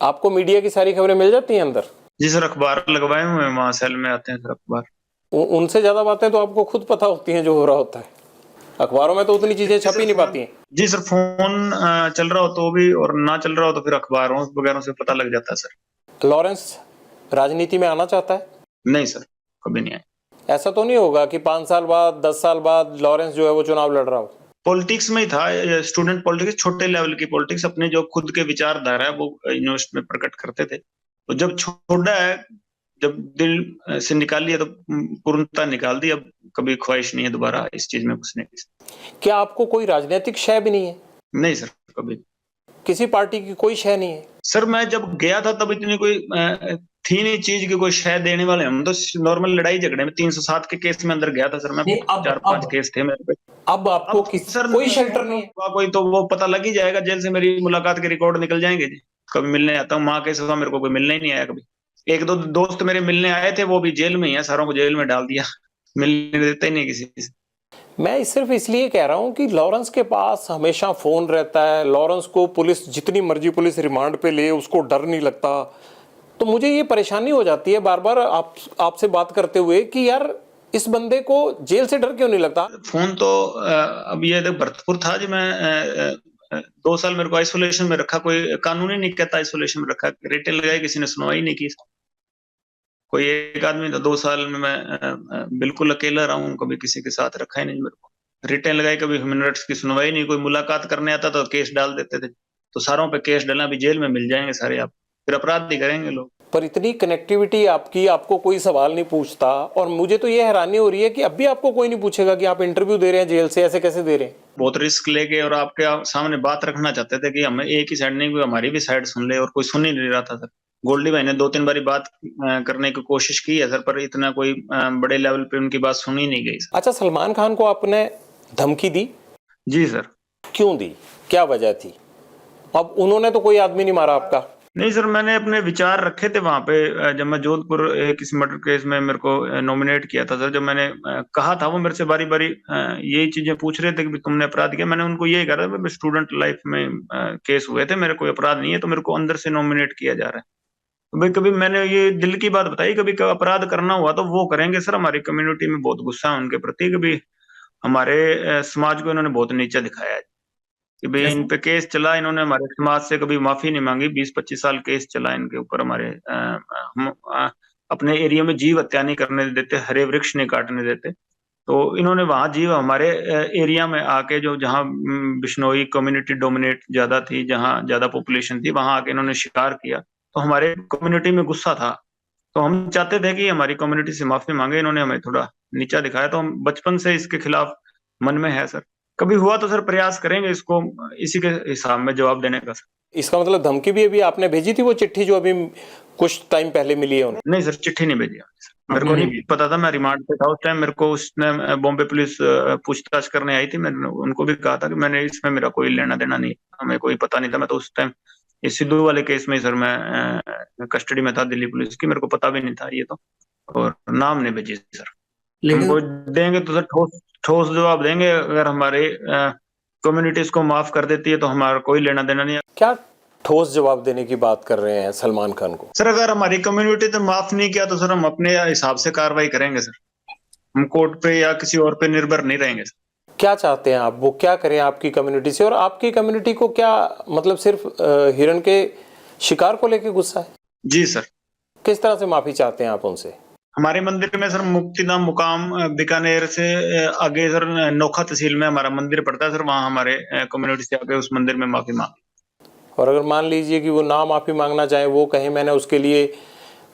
आपको मीडिया की सारी खबरें मिल जाती हैं अंदर? जी सर, अखबार लगवाए हुए हैं, वहां सेल में आते हैं सर अखबार। उनसे ज्यादा बातें तो आपको खुद पता होती हैं जो हो रहा होता है, अखबारों में तो उतनी चीजें छप ही नहीं पाती हैं। जी सर, फोन चल रहा हो तो भी, और ना चल रहा हो तो फिर अखबारों वगैरह से पता लग जाता है सर। लॉरेंस राजनीति में आना चाहता है? नहीं सर, कभी नहीं आया। ऐसा तो नहीं होगा कि 5 साल बाद 10 साल बाद लॉरेंस जो है वो चुनाव लड़ रहा हो? पॉलिटिक्स में ही था, स्टूडेंट पॉलिटिक्स, छोटे लेवल की पॉलिटिक्स, अपने जो खुद के विचारधारा है वो यूनिवर्सिटी में प्रकट करते थे। तो जब छोड़ा है, जब दिल से निकाल लिया तो पूर्णता निकाल दी। अब कभी ख्वाहिश नहीं है दोबारा इस चीज में घुसने की। क्या आपको कोई राजनीतिक शय भी नहीं है? नहीं सर, कभी किसी पार्टी की कोई शय नहीं है? सर, मैं जब गया था तब इतनी कोई थी नहीं चीज की कोई शय देने वाले। हम तो नॉर्मल लड़ाई झगड़े में 307 के केस में अंदर गया था सर मैं। 4-5 केस थे मेरे पे। अब आपको सर कोई शेल्टर नहीं है? कोई तो वो पता लग ही जाएगा, जेल से मेरी मुलाकात के रिकॉर्ड निकल जाएंगे जी। कभी मिलने आता हूँ, माँ के सिवा मेरे को कोई मिलने ही नहीं आया कभी। 1-2 दोस्त मेरे मिलने आए थे, वो भी जेल में ही है, सारों को जेल में डाल दिया। मिलने देते ही नहीं किसी से। मैं सिर्फ इसलिए कह रहा हूं कि लॉरेंस के पास हमेशा फोन रहता है, लॉरेंस को पुलिस जितनी मर्जी पुलिस रिमांड पे ले उसको डर नहीं लगता। तो मुझे ये परेशानी हो जाती है बार बार आपसे बात करते हुए कि यार इस बंदे को जेल से डर क्यों नहीं लगता। फोन तो अब ये देख भरतपुर था जी, मैं 2 साल मेरे को आइसोलेशन में रखा, कोई कानून ही नहीं कहता आइसोलेशन में रखा, रेटे लगाई, किसी ने सुनवाई नहीं की। कोई एक आदमी था, 2 साल में मैं बिल्कुल अकेला रहा हूँ, कभी किसी के साथ रखा ही नहीं मेरे को। रिटेन लगाई, कभी ह्यूमन राइट्स की सुनवाई नहीं, कोई मुलाकात करने आता तो केस डाल देते थे। तो सारों पे केस डाला, अभी जेल में मिल जाएंगे सारे आप, फिर अपराध ही करेंगे लोग। पर इतनी कनेक्टिविटी आपकी, आपको कोई सवाल नहीं पूछता। और मुझे तो ये हैरानी हो रही है कि अब भी आपको कोई नहीं पूछेगा कि आप इंटरव्यू दे रहे हैं जेल से, ऐसे कैसे दे रहे हैं। बहुत रिस्क लेके और आपके सामने बात रखना चाहते थे कि हमें एक ही साइड नहीं, कोई हमारी भी साइड सुन ले, और कोई सुन ही नहीं रहा था सर। गोल्डी भाई ने 2-3 बारी बात करने की कोशिश की है सर, पर इतना कोई बड़े लेवल पे उनकी बात सुनी नहीं गई सर। अच्छा, सलमान खान को आपने धमकी दी? जी सर। क्यों दी, क्या वजह थी? अब उन्होंने तो कोई आदमी नहीं मारा आपका। नहीं सर, मैंने अपने विचार रखे थे वहां पे, जब मैं जोधपुर किसी मर्डर केस में मेरे को नॉमिनेट किया था सर, जब मैंने कहा था, वो मेरे से बारी बारी यही चीजें पूछ रहे थे कि तुमने अपराध किया। मैंने उनको यही कहा था, स्टूडेंट लाइफ में केस हुए थे, मेरे कोई अपराध नहीं है, तो मेरे को अंदर से नॉमिनेट किया जा रहा है। तो भाई कभी मैंने ये दिल की बात बताई, कभी अपराध करना हुआ तो वो करेंगे सर। हमारी कम्युनिटी में बहुत गुस्सा है उनके प्रति, कभी हमारे समाज को इन्होंने बहुत नीचा दिखाया है कि भाई इन पे केस चला, इन्होंने हमारे समाज से कभी माफी नहीं मांगी। 20-25 साल केस चला इनके ऊपर हमारे। हम अपने एरिया में जीव हत्या नहीं करने देते, हरे वृक्ष नहीं काटने देते। तो इन्होंने वहां जीव हमारे एरिया में आके, जो जहाँ बिश्नोई कम्युनिटी डोमिनेट ज्यादा थी, जहाँ ज्यादा पॉपुलेशन थी, वहां आके इन्होंने शिकार किया। तो हमारे कम्युनिटी में गुस्सा था, तो हम चाहते थे कि हमारी कम्युनिटी से माफी मांगे। इन्होंने हमें थोड़ा नीचा दिखाया, तो हम बचपन से इसके खिलाफ मन में है सर। कभी हुआ तो सर प्रयास करेंगे इसको इसी के हिसाब में जवाब देने का सर। इसका मतलब धमकी भी अभी आपने भेजी थी, वो चिट्ठी जो अभी कुछ टाइम पहले मिली है उन्हें? नहीं सर, चिट्ठी नहीं भेजी सर। मेरे को नहीं पता था, मैं रिमांड पे था उस टाइम। मेरे को उसने बॉम्बे पुलिस पूछताछ करने आई थी, मैंने उनको भी कहा था कि मैंने इसमें मेरा कोई लेना देना नहीं, हमें कोई पता नहीं था। मैं तो उस टाइम इस सिद्धू वाले केस में सर मैं कस्टडी में था दिल्ली पुलिस की, मेरे को पता भी नहीं था ये तो। और नाम नहीं भेजी सर। हमको देंगे तो सर ठोस ठोस जवाब देंगे। अगर हमारे कम्युनिटी इसको माफ कर देती है तो हमारा कोई लेना देना नहीं है। क्या ठोस जवाब देने की बात कर रहे हैं सलमान खान को? सर अगर हमारी कम्युनिटी तो माफ नहीं किया तो सर हम अपने हिसाब से कार्रवाई करेंगे सर। हम कोर्ट पे या किसी और पे निर्भर नहीं रहेंगे सर। क्या चाहते हैं आप, वो क्या करें आपकी कम्युनिटी से? और आपकी कम्युनिटी को क्या मतलब सिर्फ हिरण के शिकार को लेके गुस्सा है? जी सर। किस तरह से माफी चाहते हैं आप उनसे? हमारे मंदिर में सर मुक्तिधाम मुकाम बीकानेर से आगे सर नोखा तहसील में हमारा मंदिर पड़ता है सर, वहाँ हमारे कम्युनिटी से आके उस मंदिर में माफी मांगी। और अगर मान लीजिए कि वो ना माफी मांगना चाहे, वो कहे मैंने उसके लिए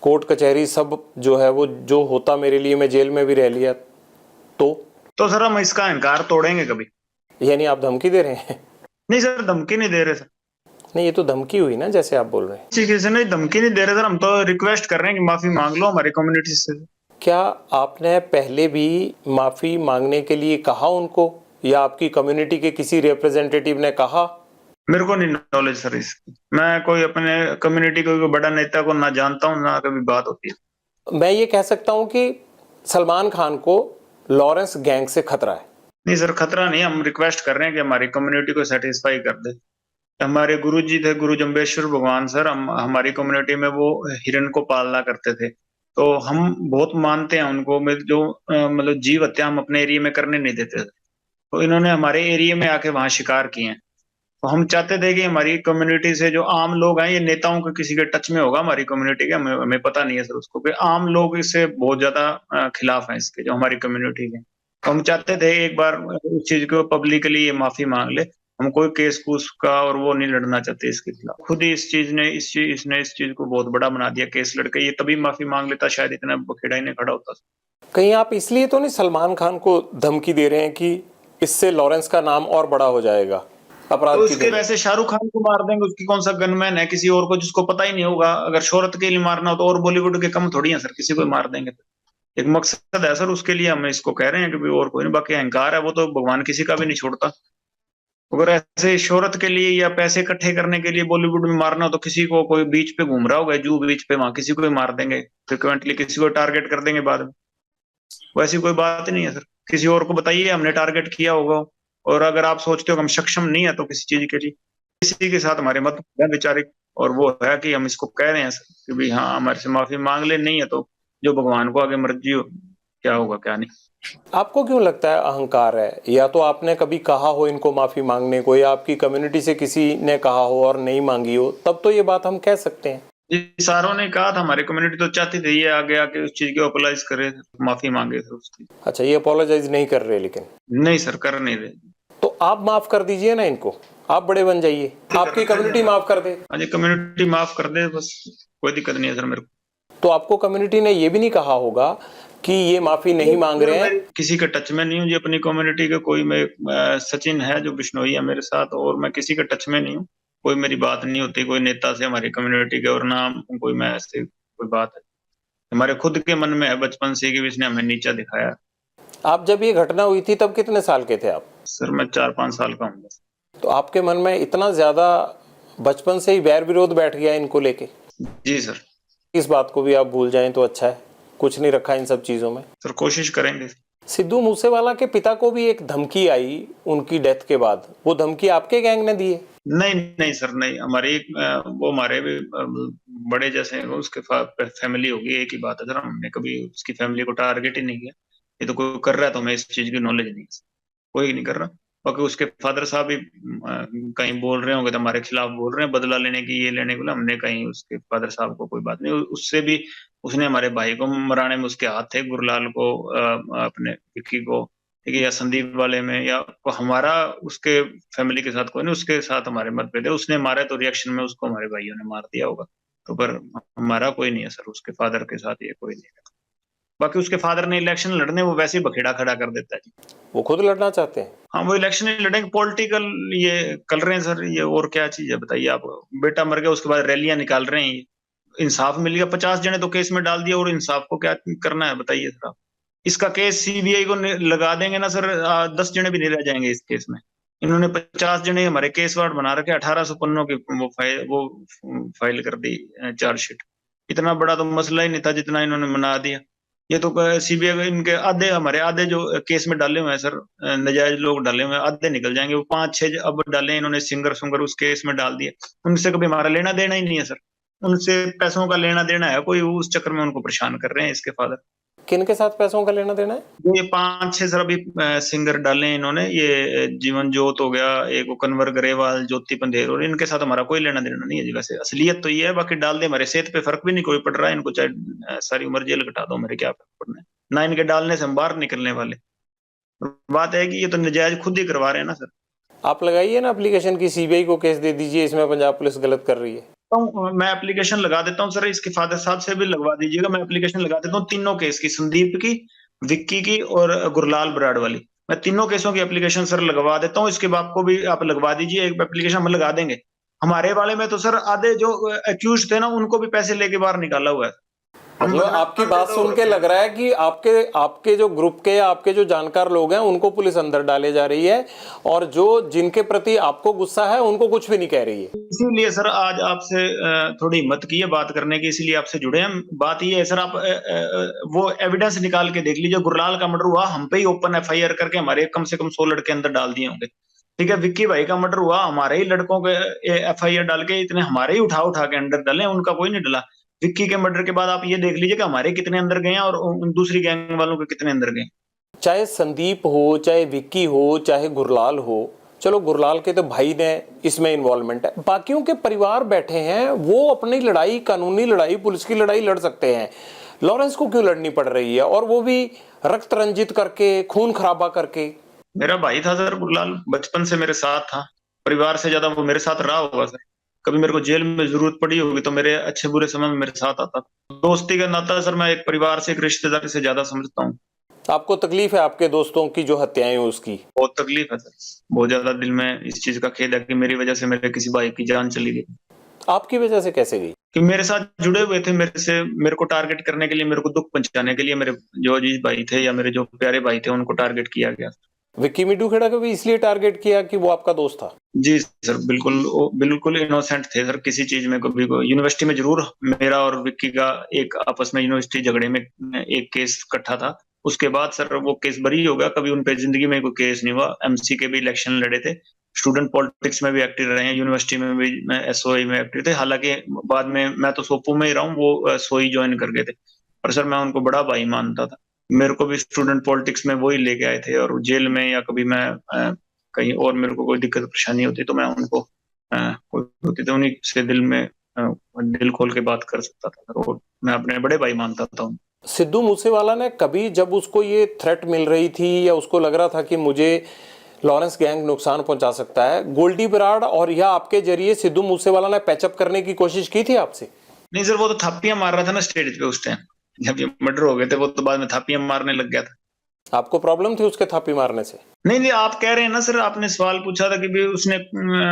कोर्ट कचहरी सब जो है वो जो होता मेरे लिए, मैं जेल में भी रह लिया, तो सर हम इसका इनकार तोड़ेंगे कभी। यानी आप धमकी दे रहे हैं? नहीं सर, धमकी नहीं दे रहे सर। नहीं, ये तो धमकी हुई ना जैसे आप बोल रहे हैं। किसी से नहीं, धमकी नहीं दे रहे सर, हम तो रिक्वेस्ट कर रहे हैं कि माफी मांग लो हमारी कम्युनिटी से। क्या आपने पहले भी माफी मांगने के लिए कहा उनको, या आपकी कम्युनिटी के किसी रिप्रेजेंटेटिव ने कहा? मेरे को नहीं नॉलेज सर इसकी। मैं कोई अपने कम्युनिटी को कोई बड़ा नेता को ना जानता हूँ, ना कभी बात होती है। मैं ये कह सकता हूँ कि सलमान खान को लॉरेंस गैंग से खतरा है? नहीं सर, खतरा नहीं। हम रिक्वेस्ट कर रहे हैं कि हमारी कम्युनिटी को सेटिस्फाई कर दे। हमारे गुरु जी थे, गुरु जम्बेश्वर भगवान सर, हम हमारी कम्युनिटी में वो हिरण को पालना करते थे, तो हम बहुत मानते हैं उनको। जो मतलब जीव हत्या हम अपने एरिया में करने नहीं देते थे, तो इन्होंने हमारे एरिया में आके वहां शिकार किए हैं। तो हम चाहते थे कि हमारी कम्युनिटी से जो आम लोग हैं, ये नेताओं के किसी के टच में होगा हमारी कम्युनिटी के, हमें पता नहीं है सर उसको, कि आम लोग इससे बहुत ज्यादा खिलाफ हैं इसके, जो हमारी कम्युनिटी के। तो हम चाहते थे एक बार इस चीज को पब्लिकली ये माफी मांग ले। हम कोई केस कूस का और वो नहीं लड़ना चाहते इसके खिलाफ। खुद ही इस चीज ने इसने इस चीज को बहुत बड़ा बना दिया केस लड़के। ये तभी माफी मांग लेता, शायद इतना बखेड़ा ही नहीं खड़ा होता। कहीं आप इसलिए तो नहीं सलमान खान को धमकी दे रहे हैं कि इससे लॉरेंस का नाम और बड़ा हो जाएगा अपराध तो की उसके वैसे शाहरुख खान को मार देंगे, उसकी कौन सा गनमैन है किसी और को जिसको पता ही नहीं होगा। अगर शोहरत के लिए मारना हो तो और बॉलीवुड के कम थोड़ी है सर, किसी को मार देंगे। एक मकसद है सर, उसके लिए हम इसको कह रहे हैं कि और कोई नहीं। बाकी अहंकार है वो तो भगवान किसी का भी नहीं छोड़ता। अगर ऐसे शोहरत के लिए या पैसे इकट्ठे करने के लिए बॉलीवुड में मारना हो तो किसी को, कोई बीच पे घूम रहा होगा जू बीच पे, वहां किसी को भी मार देंगे फ्रिक्वेंटली, किसी को टारगेट कर देंगे बाद में। वैसी कोई बात नहीं है सर। किसी और को बताइए हमने टारगेट किया होगा, और अगर आप सोचते हो कि हम सक्षम नहीं है तो किसी चीज के लिए, किसी के साथ हमारे मत है वैचारिक, और वो है कि हम इसको कह रहे हैं सर कि भाई हाँ हमारे से माफी मांग ले, नहीं है तो जो भगवान को आगे मर्जी हो, क्या होगा क्या नहीं। आपको क्यों लगता है अहंकार है? या तो आपने कभी कहा हो इनको माफी मांगने को, या आपकी कम्युनिटी से किसी ने कहा हो और नहीं मांगी हो, तब तो ये बात हम कह सकते हैं। जी सारों ने कहा था, हमारी कम्युनिटी तो चाहती थी ये आगे आके उस चीज को अपोलाइज करे, माफी मांगे थे उसकी। अच्छा, ये अपोलोजाइज नहीं कर रहे लेकिन? नहीं सर, कर नहीं रहे। तो आप माफ कर दीजिए ना इनको, आप बड़े बन जाइए, आपकी कम्युनिटी माफ कर दे। हाँ जी, कम्युनिटी माफ कर दे बस, कोई दिक्कत नहीं है सर मेरे को। तो आपको कम्युनिटी ने ये भी नहीं कहा होगा कि ये माफी नहीं मांग रहे हैं? किसी के टच में नहीं हूँ जी अपनी कम्युनिटी के, कोई मैं सचिन है जो बिश्नोई है मेरे साथ, और मैं किसी के टच में नहीं हूँ। कोई मेरी बात नहीं होती कोई नेता से हमारी कम्युनिटी के, और ना कोई मैं ऐसे कोई बात है। हमारे खुद के मन में है बचपन से कि इसने हमें नीचा दिखाया। आप जब ये घटना हुई थी तब कितने साल के थे आप? सर मैं 4-5 साल का हूँ बस। तो आपके मन में इतना ज्यादा बचपन से ही वैर विरोध बैठ गया इनको लेके? जी सर। इस बात को भी आप भूल जाएं तो अच्छा है, कुछ नहीं रखा इन सब चीजों में। सर कोशिश करेंगे। सिद्धू मूसेवाला के पिता को भी एक धमकी आई उनकी डेथ के बाद, वो धमकी आपके गैंग ने दी है? नहीं नहीं सर नहीं, हमारी वो हमारे भी बड़े जैसे हैं, उसके फैमिली होगी, एक ही बात है सर। हमने कभी उसकी फैमिली को टारगेट ही नहीं किया। ये तो कोई कर रहा है तो हमें इस चीज की नॉलेज नहीं है, कोई नहीं कर रहा। बाकी उसके फादर साहब भी कहीं बोल रहे होंगे तो हमारे खिलाफ बोल रहे हैं, बदला लेने की, ये लेने को। हमने कहीं उसके फादर साहब को कोई बात नहीं, उससे भी उसने हमारे भाई को मराने में उसके हाथ थे, गुरलाल को, अपने विक्की को, ठीक है, या संदीप वाले में, या हमारा उसके फैमिली के साथ कोई नहीं, उसके साथ हमारे मतभेद है। उसने मारा तो रिएक्शन में उसको हमारे भाइयों ने मार दिया होगा, तो पर हमारा कोई नहीं है सर उसके फादर के साथ, ये कोई नहीं है। बाकी उसके फादर ने इलेक्शन लड़ने, वो वैसे ही बखेड़ा खड़ा कर देता है जी। वो खुद लड़ना चाहते हैं? हाँ वो इलेक्शन ही लड़ेंगे, पॉलिटिकल ये कर रहे हैं सर, ये और क्या चीज है बताइए आप। बेटा मर गया उसके बाद रैलियां निकाल रहे हैं ये। इंसाफ मिल गया, 50 जने तो केस में डाल दिया, और इंसाफ को क्या करना है बताइए सर आप। इसका केस सीबीआई को लगा देंगे ना सर, 10 जने भी नहीं रह जाएंगे इस केस में। इन्होंने 50 जने हमारे केस वार्ड बना रखे, 1800 पन्नों की वो फाइल कर दी चार्जशीट। इतना बड़ा तो मसला ही नहीं था जितना इन्होंने बना दिया। ये तो सीबीआई इनके आधे, हमारे आधे जो केस में डाले हुए हैं सर, नजायज लोग डाले हुए हैं, आधे निकल जाएंगे। वो 5-6 अब डाले इन्होंने, सिंगर सुंगर उस केस में डाल दिए। उनसे कभी हमारा लेना देना ही नहीं है सर, उनसे पैसों का लेना देना है कोई, उस चक्कर में उनको परेशान कर रहे हैं इसके फादर। किन के साथ पैसों का लेना देना है? ये 5-6 सर अभी सिंगर डाले हैं इन्होंने, ये जीवन जोत हो गया, एक वो कन्वर ग्रेवाल, ज्योति पंधेर, और इनके साथ हमारा कोई लेना देना नहीं है जी। वैसे असलियत तो ये है, बाकी डाल दे हमारे सेहत पे फर्क भी नहीं कोई पड़ रहा है इनको, चाहे सारी उम्र जेल कटा दो, मेरे क्या फर्क पड़ना है ना। इनके डालने से हम बाहर निकलने वाले। बात है कि ये तो नजायज खुद ही करवा रहे हैं ना सर। आप लगाइए ना एप्लीकेशन की, सीबीआई को केस दे दीजिए, इसमें पंजाब पुलिस गलत कर रही है। तो मैं एप्लीकेशन लगा देता हूँ सर, इसके फादर साहब से भी लगवा दीजिएगा। मैं एप्लीकेशन लगा देता हूँ तीनों केस की, संदीप की, विक्की की और गुरलाल बराड़ वाली। मैं तीनों केसों की एप्लीकेशन सर लगवा देता हूँ। इसके बाप को भी आप लगवा दीजिए, एक एप्लीकेशन हम लगा देंगे। हमारे वाले में तो सर आधे जो अक्यूज थे ना, उनको भी पैसे लेके बाहर निकाला हुआ है। मतलब आपकी बात सुन के लग रहा है कि आपके आपके जो ग्रुप के या आपके जो जानकार लोग हैं उनको पुलिस अंदर डाले जा रही है, और जो जिनके प्रति आपको गुस्सा है उनको कुछ भी नहीं कह रही है। इसीलिए सर आज आपसे थोड़ी हिम्मत की है बात करने की, इसीलिए आपसे जुड़े हैं। बात ये है सर, आप वो एविडेंस निकाल के देख लीजिए। गुरलाल का मर्डर हुआ, हम पे ही ओपन एफआईआर करके हमारे कम से कम 100 लड़के अंदर डाल दिए होंगे, ठीक है। विक्की भाई का मर्डर हुआ, हमारे ही लड़कों के एफआईआर डाल के, इतने हमारे ही उठा उठा के अंदर डाले, उनका कोई नहीं डला। विक्की के मर्डर के बाद आप ये देख लीजिए कि हमारे कितने अंदर गए हैं और दूसरी गैंग वालों के कितने अंदर गए। चाहे संदीप हो, चाहे विक्की हो, चाहे गुरलाल हो, चलो गुरलाल के तो भाई ने इसमें इन्वॉल्वमेंट है, बाकियों के परिवार बैठे हैं, वो अपनी लड़ाई, कानूनी लड़ाई, पुलिस की लड़ाई लड़ सकते हैं। लॉरेंस को क्यों लड़नी पड़ रही है, और वो भी रक्त रंजित करके, खून खराबा करके? मेरा भाई था सर गुरलाल, बचपन से मेरे साथ था, परिवार से ज्यादा वो मेरे साथ रहा होगा सर। कभी मेरे को जेल में जरूरत पड़ी होगी तो मेरे अच्छे बुरे समय में मेरे साथ आता। दोस्ती का नाता सर मैं एक परिवार से, एक रिश्तेदार से ज्यादा समझता हूँ। आपको तकलीफ है आपके दोस्तों की जो हत्याएं हुई उसकी? बहुत तकलीफ है सर, बहुत ज्यादा दिल में इस चीज का खेद है कि मेरी वजह से मेरे किसी भाई की जान चली गई। आपकी वजह से कैसे गई? कि मेरे साथ जुड़े हुए थे, मेरे को टारगेट करने के लिए, मेरे को दुख पहुंचाने के लिए, मेरे जो अजीज भाई थे या मेरे जो प्यारे भाई थे उनको टारगेट किया गया। विक्की मिड्डू खेड़ा को भी इसलिए टारगेट किया कि वो आपका दोस्त था? जी सर, बिल्कुल इनोसेंट थे सर किसी चीज में। कभी यूनिवर्सिटी में जरूर मेरा और विक्की का एक आपस में यूनिवर्सिटी झगड़े में एक केस इकट्ठा था, उसके बाद सर वो केस बरी हो गया, कभी उन पे जिंदगी में कोई केस नहीं हुआ। एमसी के भी इलेक्शन लड़े थे, स्टूडेंट पॉलिटिक्स में भी एक्टिव रहे हैं, यूनिवर्सिटी में भी मैं एसओई में एक्टिव थे। हालांकि बाद में मैं तो सोपू में ही रहा हूँ, वो सोई ज्वाइन कर गए थे, पर सर मैं उनको बड़ा भाई मानता था। मेरे को भी स्टूडेंट पॉलिटिक्स में वो ही लेके आए थे, और जेल में या कभी मैं कहीं और मेरे को कोई दिक्कत परेशानी होती तो मैं उनको कोई होती तो उन्हीं से दिल खोल के बात कर सकता था, और मैं अपने बड़े भाई मानता था उनको। सिद्धू मूसेवाला ने कभी जब उसको ये थ्रेट मिल रही थी या उसको लग रहा था कि मुझे लॉरेंस गैंग नुकसान पहुंचा सकता है, गोल्डी बराड़ और या आपके जरिए सिद्धू मूसेवाला ने पैचअप करने की कोशिश की थी आपसे? नहीं सर, वो तो थापियां मार रहा था ना स्टेज पे उस टाइम, जब ये मर्डर हो गए थे वो तो बाद में थापियां मारने लग गया था। आपको प्रॉब्लम थी उसके थापी मारने से? नहीं नहीं, आप कह रहे हैं ना सर, आपने सवाल पूछा था कि भी उसने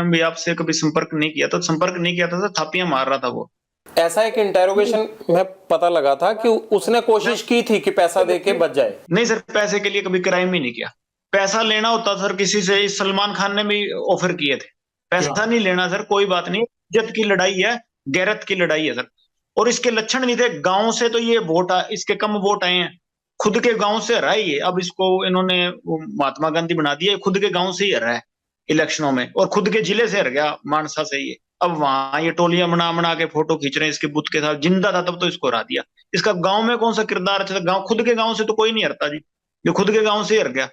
भी आपसे कभी संपर्क नहीं किया, तो संपर्क नहीं किया था सर, थापियां मार रहा था वो। ऐसा एक इंटेरोगेशन में पता लगा था कि उसने कोशिश की थी कि पैसा दे के बच जाए। नहीं सर, पैसे के लिए कभी क्राइम ही नहीं किया। पैसा लेना होता सर किसी से, इस सलमान खान ने भी ऑफर किए थे। पैसा नहीं लेना सर, कोई बात नहीं, इज्जत की लड़ाई है, गैरत की लड़ाई है सर। और इसके लक्षण नहीं थे गांव से, तो ये इसके कम वोट आए हैं, खुद के गांव से हरा है ये। अब इसको इन्होंने महात्मा गांधी बना दिया, खुद के गांव से ही हरा है इलेक्शनों में, और खुद के जिले से हर गया, मानसा से ये। अब वहां ये टोलियां बना बना के फोटो खींच रहे हैं इसके बुत के साथ, जिंदा था तब तो इसको हरा दिया। इसका गांव में कौन सा किरदार अच्छा था? गांव, खुद के गांव से तो कोई नहीं हरता जी, जो खुद के गांव से हर गया।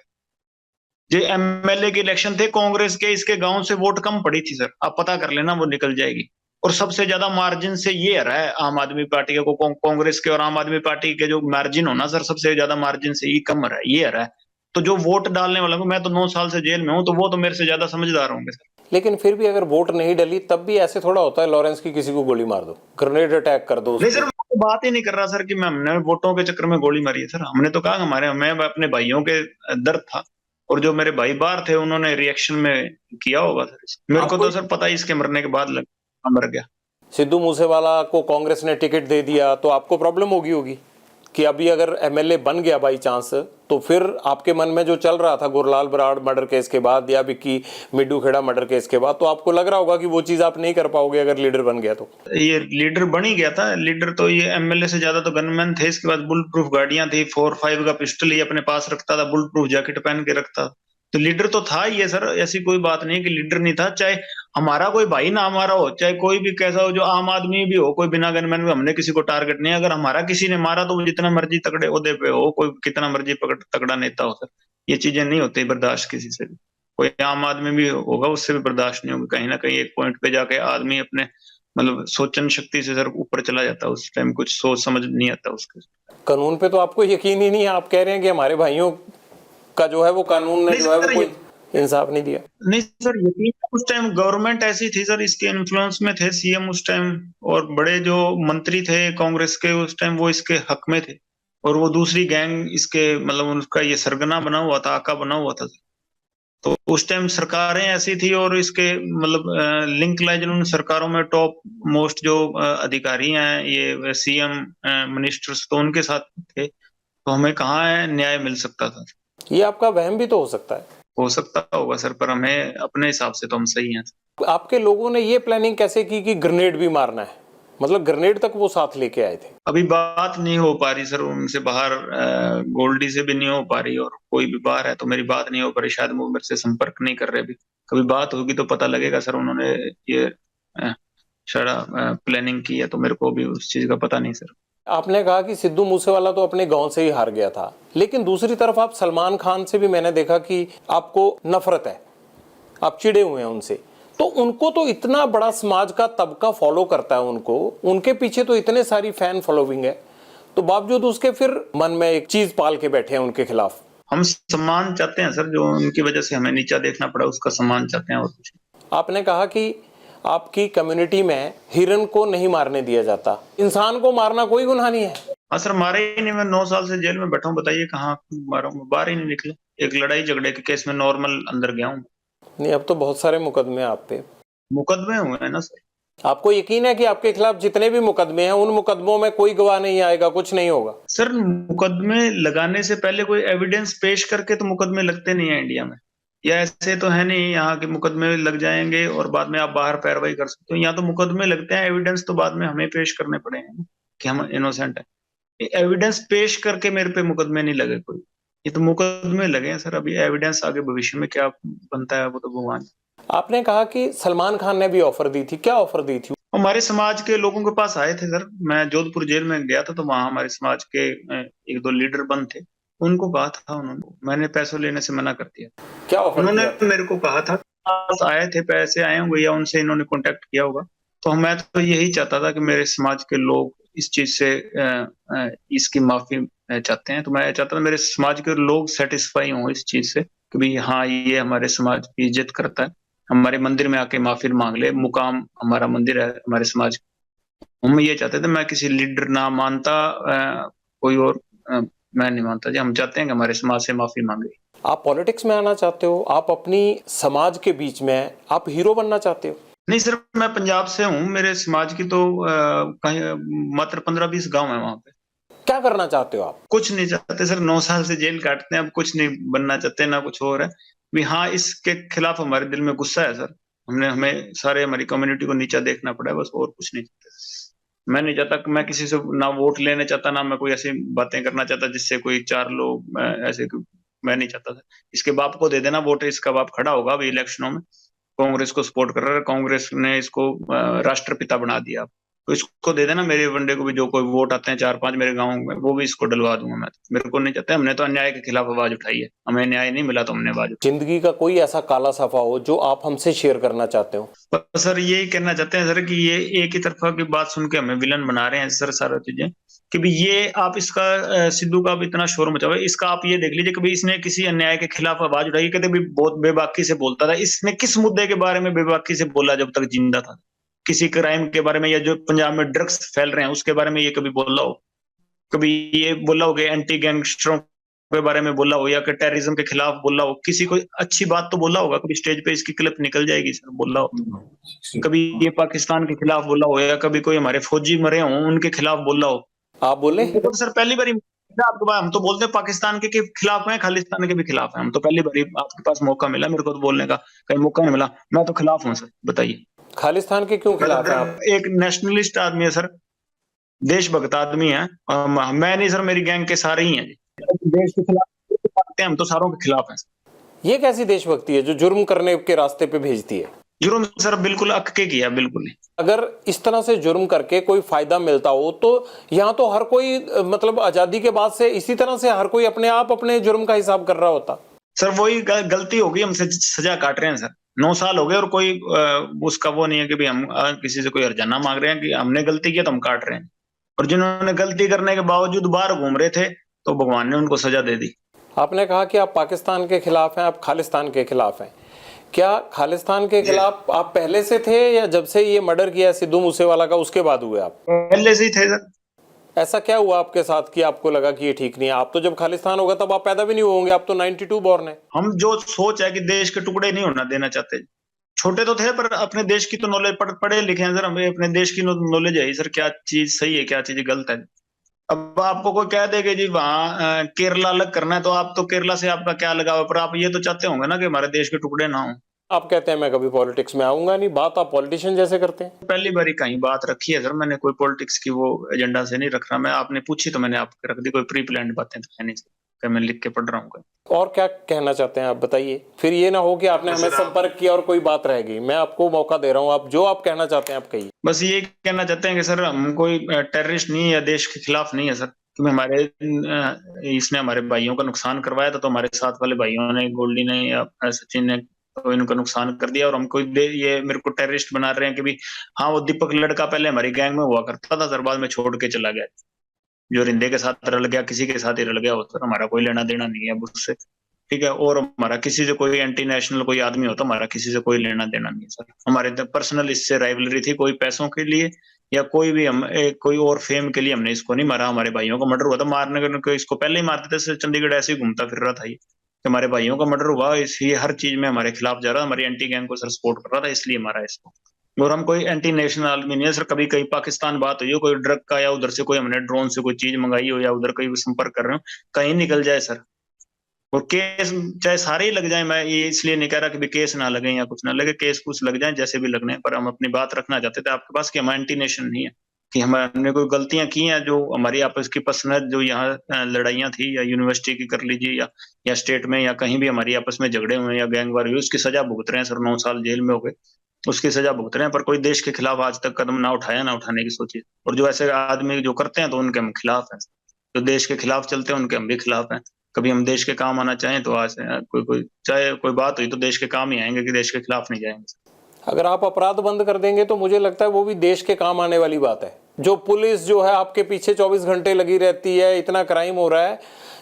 जो एमएलए के इलेक्शन थे कांग्रेस के, इसके गांव से वोट कम पड़ी थी सर, आप पता कर लेना, वो निकल जाएगी। और सबसे ज्यादा मार्जिन से ये हरा है आम आदमी पार्टी को, कांग्रेस के और आम आदमी पार्टी के जो मार्जिन हो ना सर, सबसे ज्यादा मार्जिन से ये कम हरा है, ये हरा है। तो जो वोट डालने वाला को, मैं तो 9 साल से जेल में हूँ, तो वो तो मेरे से ज्यादा समझदार होंगे सर। लेकिन फिर भी अगर वोट नहीं डली तब भी ऐसे थोड़ा होता है लॉरेंस की किसी को गोली मार दो, ग्रेनेड अटैक कर दो उसको। नहीं सर, मैं तो बात ही नहीं कर रहा सर कि हमने वोटों के चक्कर में गोली मारी है सर। हमने तो कहा हमारे, मैं अपने भाइयों के दर्द था, और जो मेरे भाई बाहर थे उन्होंने रिएक्शन में किया होगा सर। मेरे को तो सर पता ही इसके मरने के बाद मर गया। सिद्धू मूसेवाला को कांग्रेस ने टिकट दे दिया तो आपको प्रॉब्लम होगी कि अभी अगर एमएलए बन गया बाई चांस, तो फिर आपके मन में जो चल रहा था गुरलाल बराड़ मर्डर केस के बाद या विक्की मिड्डू खेड़ा मर्डर केस के बाद, तो आपको लग रहा होगा कि वो चीज आप नहीं कर पाओगे अगर लीडर बन गया तो। ये लीडर बन ही गया था, लीडर तो ये एमएलए से ज्यादा तो गनमैन थे। इसके बाद बुलेट प्रूफ गाड़ियां थी, 4-5 का पिस्टल ही अपने पास रखता था, बुलेट प्रूफ जैकेट पहन के रखता था। तो लीडर तो था ही है सर, ऐसी कोई बात नहीं कि लीडर नहीं था। चाहे हमारा कोई भाई ना हमारा हो, चाहे कोई भी कैसा हो, जो आम आदमी भी हो, कोई बिना गनमैन में, हमने किसी को टारगेट नहीं। अगर हमारा किसी ने मारा तो वो जितना मर्जी तगड़े ओहदे पे हो, कोई कितना मर्जी तगड़ा नेता हो सर, ये चीजें नहीं होती बर्दाश्त किसी से भी। कोई आम आदमी भी होगा उससे भी बर्दाश्त नहीं होगी। कहीं ना कहीं एक पॉइंट पे जाके आदमी अपने मतलब सोचन शक्ति से सर ऊपर चला जाता है, उस टाइम कुछ सोच समझ नहीं आता उसके। कानून पे तो आपको यकीन ही नहीं है, आप कह रहे हैं कि हमारे भाइयों का जो है वो कानून ने जो है वो कोई इंसाफ नहीं दिया। नहीं सर, यकीन, उस टाइम गवर्नमेंट ऐसी थी सर, इसके इन्फ्लुएंस में थे सीएम उस टाइम, और बड़े जो मंत्री थे कांग्रेस के उस टाइम वो इसके हक में थे, और वो दूसरी गैंग इसके मतलब उनका ये सरगना बना हुआ था, आका बना हुआ था। तो उस टाइम सरकारें ऐसी थी, और इसके मतलब लिंक लाए जिन्होंने सरकारों में टॉप मोस्ट जो अधिकारी हैं, ये सीएम मिनिस्टर्स, तो उनके साथ थे। तो हमें कहाँ है न्याय मिल सकता था? ये आपका वहम भी तो हो सकता है। हो सकता होगा सर, पर हमें अपने हिसाब से तो हम सही हैं। आपके लोगों ने ये प्लानिंग कैसे की कि ग्रेनेड भी मारना है? मतलब ग्रेनेड तक वो साथ लेके आए थे? अभी बात नहीं हो पा रही सर उनसे बाहर, गोल्डी से भी नहीं हो पा रही, और कोई भी बाहर है तो मेरी बात नहीं हो पा रही। शायद वो मेरे से संपर्क नहीं कर रहे अभी। कभी बात होगी तो पता लगेगा सर, उन्होंने ये शायद प्लानिंग की है, तो मेरे को भी उस चीज का पता नहीं सर। आपने कहा कि सिद्धू मूसेवाला तो अपने गांव से ही हार गया था, लेकिन दूसरी तरफ आप सलमान खान से भी मैंने देखा कि आपको नफरत है, आप चिढ़े हुए हैं उनसे। तो उनको तो इतना बड़ा समाज का तबका फॉलो करता है उनको, उनके पीछे तो इतने सारी फैन फॉलोइंग है, तो बावजूद उसके फिर मन में एक चीज पाल के बैठे हैं उनके खिलाफ। हम सम्मान चाहते हैं सर, जो उनकी वजह से हमें नीचा देखना पड़ा उसका सम्मान चाहते हैं, और कुछ। आपने कहा कि आपकी कम्युनिटी में हिरन को नहीं मारने दिया जाता, इंसान को मारना कोई गुनाह नहीं है। हाँ सर, मारे ही नहीं। मैं 9 साल से जेल में बैठा हूँ, बताइए कहाँ मारा हूँ? बाहर ही नहीं निकला। एक लड़ाई झगड़े के केस में नॉर्मल अंदर गया हूँ। नहीं, अब तो बहुत सारे मुकदमे आप पे। मुकदमे हुए हैं ना सर। आपको यकीन है कि आपके खिलाफ जितने भी मुकदमे हैं उन मुकदमों में कोई गवाह नहीं आएगा, कुछ नहीं होगा? सर, मुकदमे लगाने से पहले कोई एविडेंस पेश करके तो मुकदमे लगते नहीं है इंडिया में। या ऐसे तो है नहीं यहाँ के मुकदमे लग जाएंगे और बाद में आप बाहर पैरवाई कर सकते हो। यहाँ तो मुकदमे लगते हैं, एविडेंस तो बाद में हमें पेश करने पड़ेंगे कि हम इनोसेंट है। एविडेंस पेश करके मेरे पे मुकदमे नहीं लगे कोई, ये तो मुकदमे लगे हैं सर। अभी एविडेंस आगे भविष्य में क्या बनता है वो तो भगवान। आपने कहा कि सलमान खान ने भी ऑफर दी थी, क्या ऑफर दी थी? हमारे समाज के लोगों के पास आए थे सर, मैं जोधपुर जेल में गया था तो वहां हमारे समाज के एक दो लीडर बंद थे, उनको कहा था उन्होंने, मैंने पैसों लेने से मना कर दिया। क्या ऑफर उन्होंने किया था? मेरे को कहा था, पास आए थे, पैसे आए होंगे या उनसे इन्होंने कांटेक्ट किया होगा। तो मैं तो यही चाहता था कि मेरे समाज के लोग इस चीज से इसकी माफी चाहते हैं, तो मैं चाहता था मेरे समाज के लोग सेटिस्फाई हों इस चीज से कि भाई हाँ ये हमारे समाज की इज्जत करता है, हमारे मंदिर में आके माफी मांग ले, मुकाम हमारा मंदिर है हमारे समाज। हम ये चाहते थे, मैं किसी लीडर ना मानता, कोई और मैं नहीं मानता जी, हम चाहते हैं कि हमारे समाज से माफी मांगे। आप पॉलिटिक्स में आना चाहते हो, आप अपनी समाज के बीच में आप हीरो बनना चाहते हो? नहीं सर, मैं पंजाब से हूँ, मेरे समाज की तो कहीं मात्र 15-20 गांव है वहां पे। क्या करना चाहते हो आप? कुछ नहीं चाहते सर, 9 साल से जेल काटते हैं, अब कुछ नहीं बनना चाहते ना कुछ और है भी। हाँ, इसके खिलाफ हमारे दिल में गुस्सा है सर, हमें सारे हमारी कम्युनिटी को नीचा देखना पड़ा है बस, और कुछ नहीं चाहते। मैं नहीं चाहता कि मैं किसी से ना वोट लेने चाहता, ना मैं कोई ऐसी बातें करना चाहता जिससे कोई चार लोग ऐसे मैं नहीं चाहता था। इसके बाप को दे देना वोट, इसका बाप खड़ा होगा अभी इलेक्शनों में, कांग्रेस को सपोर्ट कर रहा है, कांग्रेस ने इसको राष्ट्रपिता बना दिया, तो इसको दे देना, मेरे वनडे को भी जो कोई वोट आते हैं 4-5 मेरे गांव में, वो भी इसको डलवा दूंगा मैं। मेरे को नहीं चाहते, हमने तो अन्याय के खिलाफ आवाज उठाई है, हमें न्याय नहीं मिला तो हमने आवाज उठाई। जिंदगी का कोई ऐसा काला सफा हो जो आप हमसे शेयर करना चाहते हो? पर सर यही कहना चाहते हैं सर कि ये एक ही तरफा की बात सुन के हमें विलन बना रहे हैं सर सारा चीजें, कि भी ये आप इसका सिद्धू का भी इतना शोर मचा हुआ है, इसका आप ये देख लीजिए कि भाई इसने किसी अन्याय के खिलाफ आवाज उठाई, कहते भी बहुत बेबाकी से बोलता था, इसने किस मुद्दे के बारे में बेबाकी से बोला जब तक जिंदा था? किसी क्राइम के बारे में, या जो पंजाब में ड्रग्स फैल रहे हैं उसके बारे में ये कभी बोला हो? कभी ये बोला हो कि एंटी गैंगस्टरों के बारे में बोला हो, या कि टेररिज्म के खिलाफ बोला हो? किसी को अच्छी बात तो बोला होगा, कभी स्टेज पे इसकी क्लिप निकल जाएगी सर, बोला हो? कभी ये पाकिस्तान के खिलाफ बोला हो, या कभी कोई हमारे फौजी मरे हों उनके खिलाफ बोला हो? आप बोले? तो सर पहली बार आपके पास, हम तो बोलते हैं पाकिस्तान के खिलाफ हैं, खालिस्तान के भी खिलाफ हैं, हम तो पहली बार आपके पास मौका मिला, मेरे को तो बोलने का कहीं मौका नहीं मिला, मैं तो खिलाफ हूँ सर, बताइए। खालिस्तान के क्यों खिलाफ है आप? एक नेशनलिस्ट आदमी है सर, देशभक्त आदमी है, मैं नहीं सर, मेरी गैंग के सारे ही हैं देश के खिलाफ, हम तो सारों के खिलाफ हैं। ये कैसी देशभक्ति है जो जुर्म करने के रास्ते पे भेजती है? जुर्म सर बिल्कुल अक के किया, बिल्कुल नहीं। अगर इस तरह से जुर्म करके कोई फायदा मिलता हो तो यहाँ तो हर कोई मतलब आजादी के बाद से इसी तरह से हर कोई अपने आप अपने जुर्म का हिसाब कर रहा होता। सर वही गलती होगी, हम सजा काट रहे हैं सर, 9 साल हो गए और कोई उसका वो नहीं है कि भाई हम किसी से कोई हर्जाना मांग रहे हैं कि हमने गलती किया तो हम काट रहे हैं, और जिन्होंने गलती करने के बावजूद बाहर घूम रहे थे तो भगवान ने उनको सजा दे दी। आपने कहा कि आप पाकिस्तान के खिलाफ हैं, आप खालिस्तान के खिलाफ हैं, क्या खालिस्तान के खिलाफ आप पहले से थे या जब से ये मर्डर किया सिद्धू मूसेवाला का उसके बाद हुए आप? पहले से ही थे सर। ऐसा क्या हुआ आपके साथ कि आपको लगा कि ये ठीक नहीं है? आप तो जब खालिस्तान होगा तब आप पैदा भी नहीं होंगे, आप तो 92 बॉर्न है। हम जो सोच है कि देश के टुकड़े नहीं होना देना चाहते, छोटे तो थे पर अपने देश की तो नॉलेज, पढ़े लिखे हैं सर, हमें अपने देश की नॉलेज है सर, क्या चीज सही है क्या चीज गलत है। अब आपको कोई कह दे कि जी वहां केरला अलग करना है, तो आप तो केरला से आपका क्या लगाव, पर आप ये तो चाहते होंगे ना कि हमारे देश के टुकड़े ना हो। आप कहते हैं मैं कभी पॉलिटिक्स में आऊंगा नहीं, बात आप पॉलिटिशियन जैसे करते हैं। पहली बार ही कहीं बात रखी है सर, मैंने कोई पॉलिटिक्स की वो एजेंडा से नहीं रख रहा मैं, आपने पूछी तो मैंने आपको रख दी, कोई प्री प्लान्ड बातें तो है नहीं सर, मैं लिख के पढ़ रहा हूँ। और क्या कहना चाहते हैं आप बताइए, फिर ये ना हो कि आपने हमें संपर्क किया और कोई बात रह गई। मैं आपको मौका दे रहा हूँ, आप जो आप कहना चाहते हैं आप कहिए। बस ये कहना चाहते हैं कि सर हम कोई टेररिस्ट नहीं है या देश के खिलाफ नहीं है सर, क्योंकि हमारे इसने हमारे भाइयों का नुकसान करवाया था, तो हमारे साथ वाले भाइयों ने, गोल्डी ने या सचिन ने, तो इनका नुकसान कर दिया, और हमको ये मेरे को टेररिस्ट बना रहे हैं कि भी हाँ वो दीपक लड़का पहले हमारी गैंग में हुआ करता था सर, बाद में छोड़ के चला गया, जो रिंदे के साथ रल गया, किसी के साथ ही रल गया हो सर, हमारा कोई लेना देना नहीं है उससे, ठीक है। और हमारा किसी से कोई एंटी नेशनल कोई आदमी हो तो हमारा किसी से कोई लेना देना नहीं है सर, हमारे पर्सनल इससे राइवलरी थी, कोई पैसों के लिए या कोई भी हम कोई और फेम के लिए हमने इसको नहीं मारा। हमारे भाइयों का मर्डर हुआ था, मारने को इसको पहले ही मारते थे, चंडीगढ़ ऐसे ही घूमता फिर रहा था ये, हमारे भाइयों का मर्डर हुआ, इसलिए हर चीज में हमारे खिलाफ जा रहा, हमारी एंटी गैंग को सर सपोर्ट कर रहा था, इसलिए मारा इसको। और हम कोई एंटी नेशनल आदमी नहीं है सर, कभी कहीं पाकिस्तान बात हुई हो कोई ड्रग का, या उधर से कोई हमने ड्रोन से कोई चीज मंगाई हो, या उधर कोई संपर्क कर रहे हो, कहीं निकल जाए सर, और केस चाहे सारे ही लग जाए, मैं ये इसलिए नहीं कह रहा कि भी केस ना लगे या कुछ ना लगे, केस कुछ लग जाए जैसे भी लगने, पर हम अपनी बात रखना चाहते थे आपके पास कि हम एंटी नेशन नहीं है, कि हमने कोई गलतियां की हैं जो हमारी आपस की पर्सनल जो यहाँ लड़ाइयाँ थी, या यूनिवर्सिटी की कर लीजिए, या स्टेट में, या कहीं भी हमारी आपस में झगड़े हुए हैं या गैंगवार हुई, उसकी सजा भुगत रहे हैं सर। 9 साल जेल में हो गए, उसकी सजा भुगत रहे हैं, पर कोई देश के खिलाफ आज तक कदम ना उठाया, ना उठाने की सोची। और जो ऐसे आदमी जो करते हैं तो उनके हम खिलाफ हैं। जो देश के खिलाफ चलते हैं उनके हम भी खिलाफ हैं। कभी हम देश के काम आना चाहें तो आज कोई चाहे कोई बात हुई तो देश के काम ही आएंगे, कि देश के खिलाफ नहीं जाएंगे। अगर आप अपराध बंद कर देंगे तो मुझे लगता है वो भी देश के काम आने वाली बात है। जो पुलिस जो है आपके पीछे 24 घंटे लगी रहती है, इतना क्राइम हो रहा है,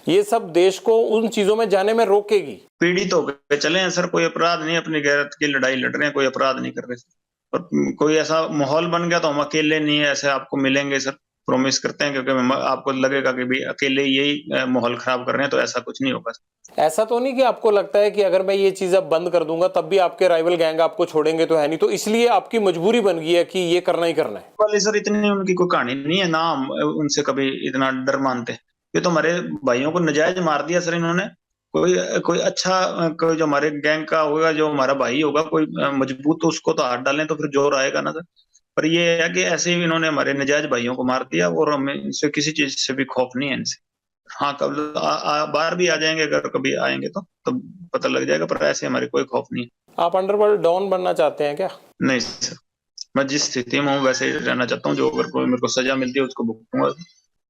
ये सब देश को उन चीजों में जाने में रोकेगी। पीड़ित होकर चले हैं सर, कोई अपराध नहीं, अपनी गैरत की लड़ाई लड़ रहे हैं, कोई अपराध नहीं कर रहे सर। और कोई ऐसा माहौल बन गया तो हम अकेले नहीं है, ऐसे आपको मिलेंगे सर, प्रॉमिस करते हैं, क्योंकि आपको लगेगा कि भी अकेले यही माहौल खराब कर रहे हैं, तो ऐसा कुछ नहीं होगा। ऐसा तो नहीं कि आपको लगता है कि अगर मैं ये चीज अब बंद कर दूंगा तब भी आपके राइवल गैंग आपको छोड़ेंगे, तो है नहीं, तो इसलिए आपकी मजबूरी बन गई है कि ये करना ही करना है? वाले सर इतनी उनकी कोई कहानी नहीं है ना, हम उनसे कभी इतना डर मानते। ये तो हमारे भाइयों को नजायज मार दिया सर इन्होंने। कोई अच्छा कोई जो हमारे गैंग का होगा, जो हमारा भाई होगा कोई मजबूत, तो उसको तो हाथ डालें तो फिर जोर आएगा ना सर। पर ये है कि ऐसे ही इन्होंने हमारे नजायज भाइयों को मार दिया, और हमें इनसे किसी चीज से भी खौफ नहीं है इनसे। हाँ, कब बाहर भी आ जाएंगे, अगर कभी आएंगे तो तब पता लग जाएगा, पर ऐसे हमारे कोई खौफ नहीं है। आप अंडरवर्ल्ड डॉन बनना चाहते हैं क्या? नहीं सर, मैं जिस स्थिति में हूँ वैसे ही रहना चाहता हूँ। जो अगर कोई मेरे को सजा मिलती है उसको भुगतूंगा।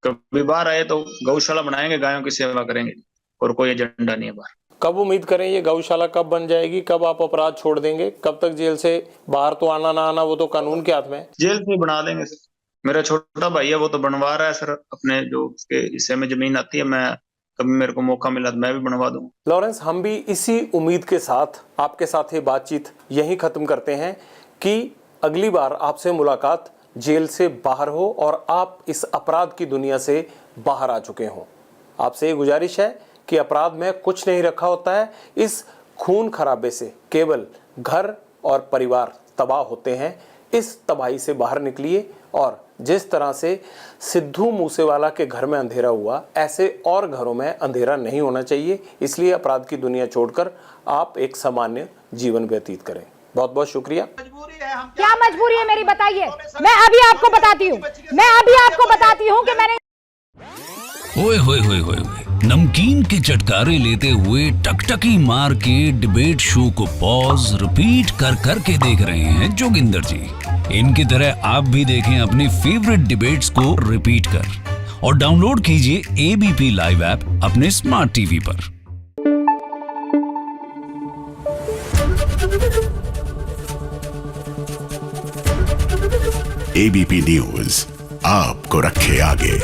कभी बाहर आए तो गौशाला बनाएंगे, गायों की सेवा करेंगे, और कोई एजेंडा नहीं है बाहर। कब उम्मीद करें ये गौशाला कब बन जाएगी? कब आप अपराध छोड़ देंगे? कब तक जेल से बाहर तो आना ना आना वो तो कानून के हाथ में है। जेल से बना देंगे सर। मेरा छोटा भाई है, वो तो बनवा रहा है सर, अपने जो उसके हिस्से में जमीन आती है, मैं कभी मेरे को मौका मिला तो मैं भी बनवा दूंगा। लॉरेंस, हम भी इसी उम्मीद के साथ आपके साथ ये बातचीत यहीं खत्म करते हैं कि अगली बार आपसे मुलाकात जेल से बाहर हो और आप इस अपराध की दुनिया से बाहर आ चुके हों। आपसे ये गुजारिश है कि अपराध में कुछ नहीं रखा होता है। इस खून खराबे से केवल घर और परिवार तबाह होते हैं। इस तबाही से बाहर निकलिए, और जिस तरह से सिद्धू मूसेवाला के घर में अंधेरा हुआ, ऐसे और घरों में अंधेरा नहीं होना चाहिए। इसलिए अपराध की दुनिया छोड़कर आप एक सामान्य जीवन व्यतीत करें। बहुत बहुत शुक्रिया। क्या मजबूरी है मेरी, बताइए। मैं अभी आपको बताती हूँ कि मैंने ओए होए होए होए, नमकीन के चटकारे लेते हुए टकटकी मार के डिबेट शो को पॉज रिपीट कर करके देख रहे हैं जोगिंदर जी। इनकी तरह आप भी देखें अपने फेवरेट डिबेट्स को रिपीट कर, और डाउनलोड कीजिए एबीपी लाइव ऐप अपने स्मार्ट टीवी पर। एबीपी न्यूज आपको रखे आगे।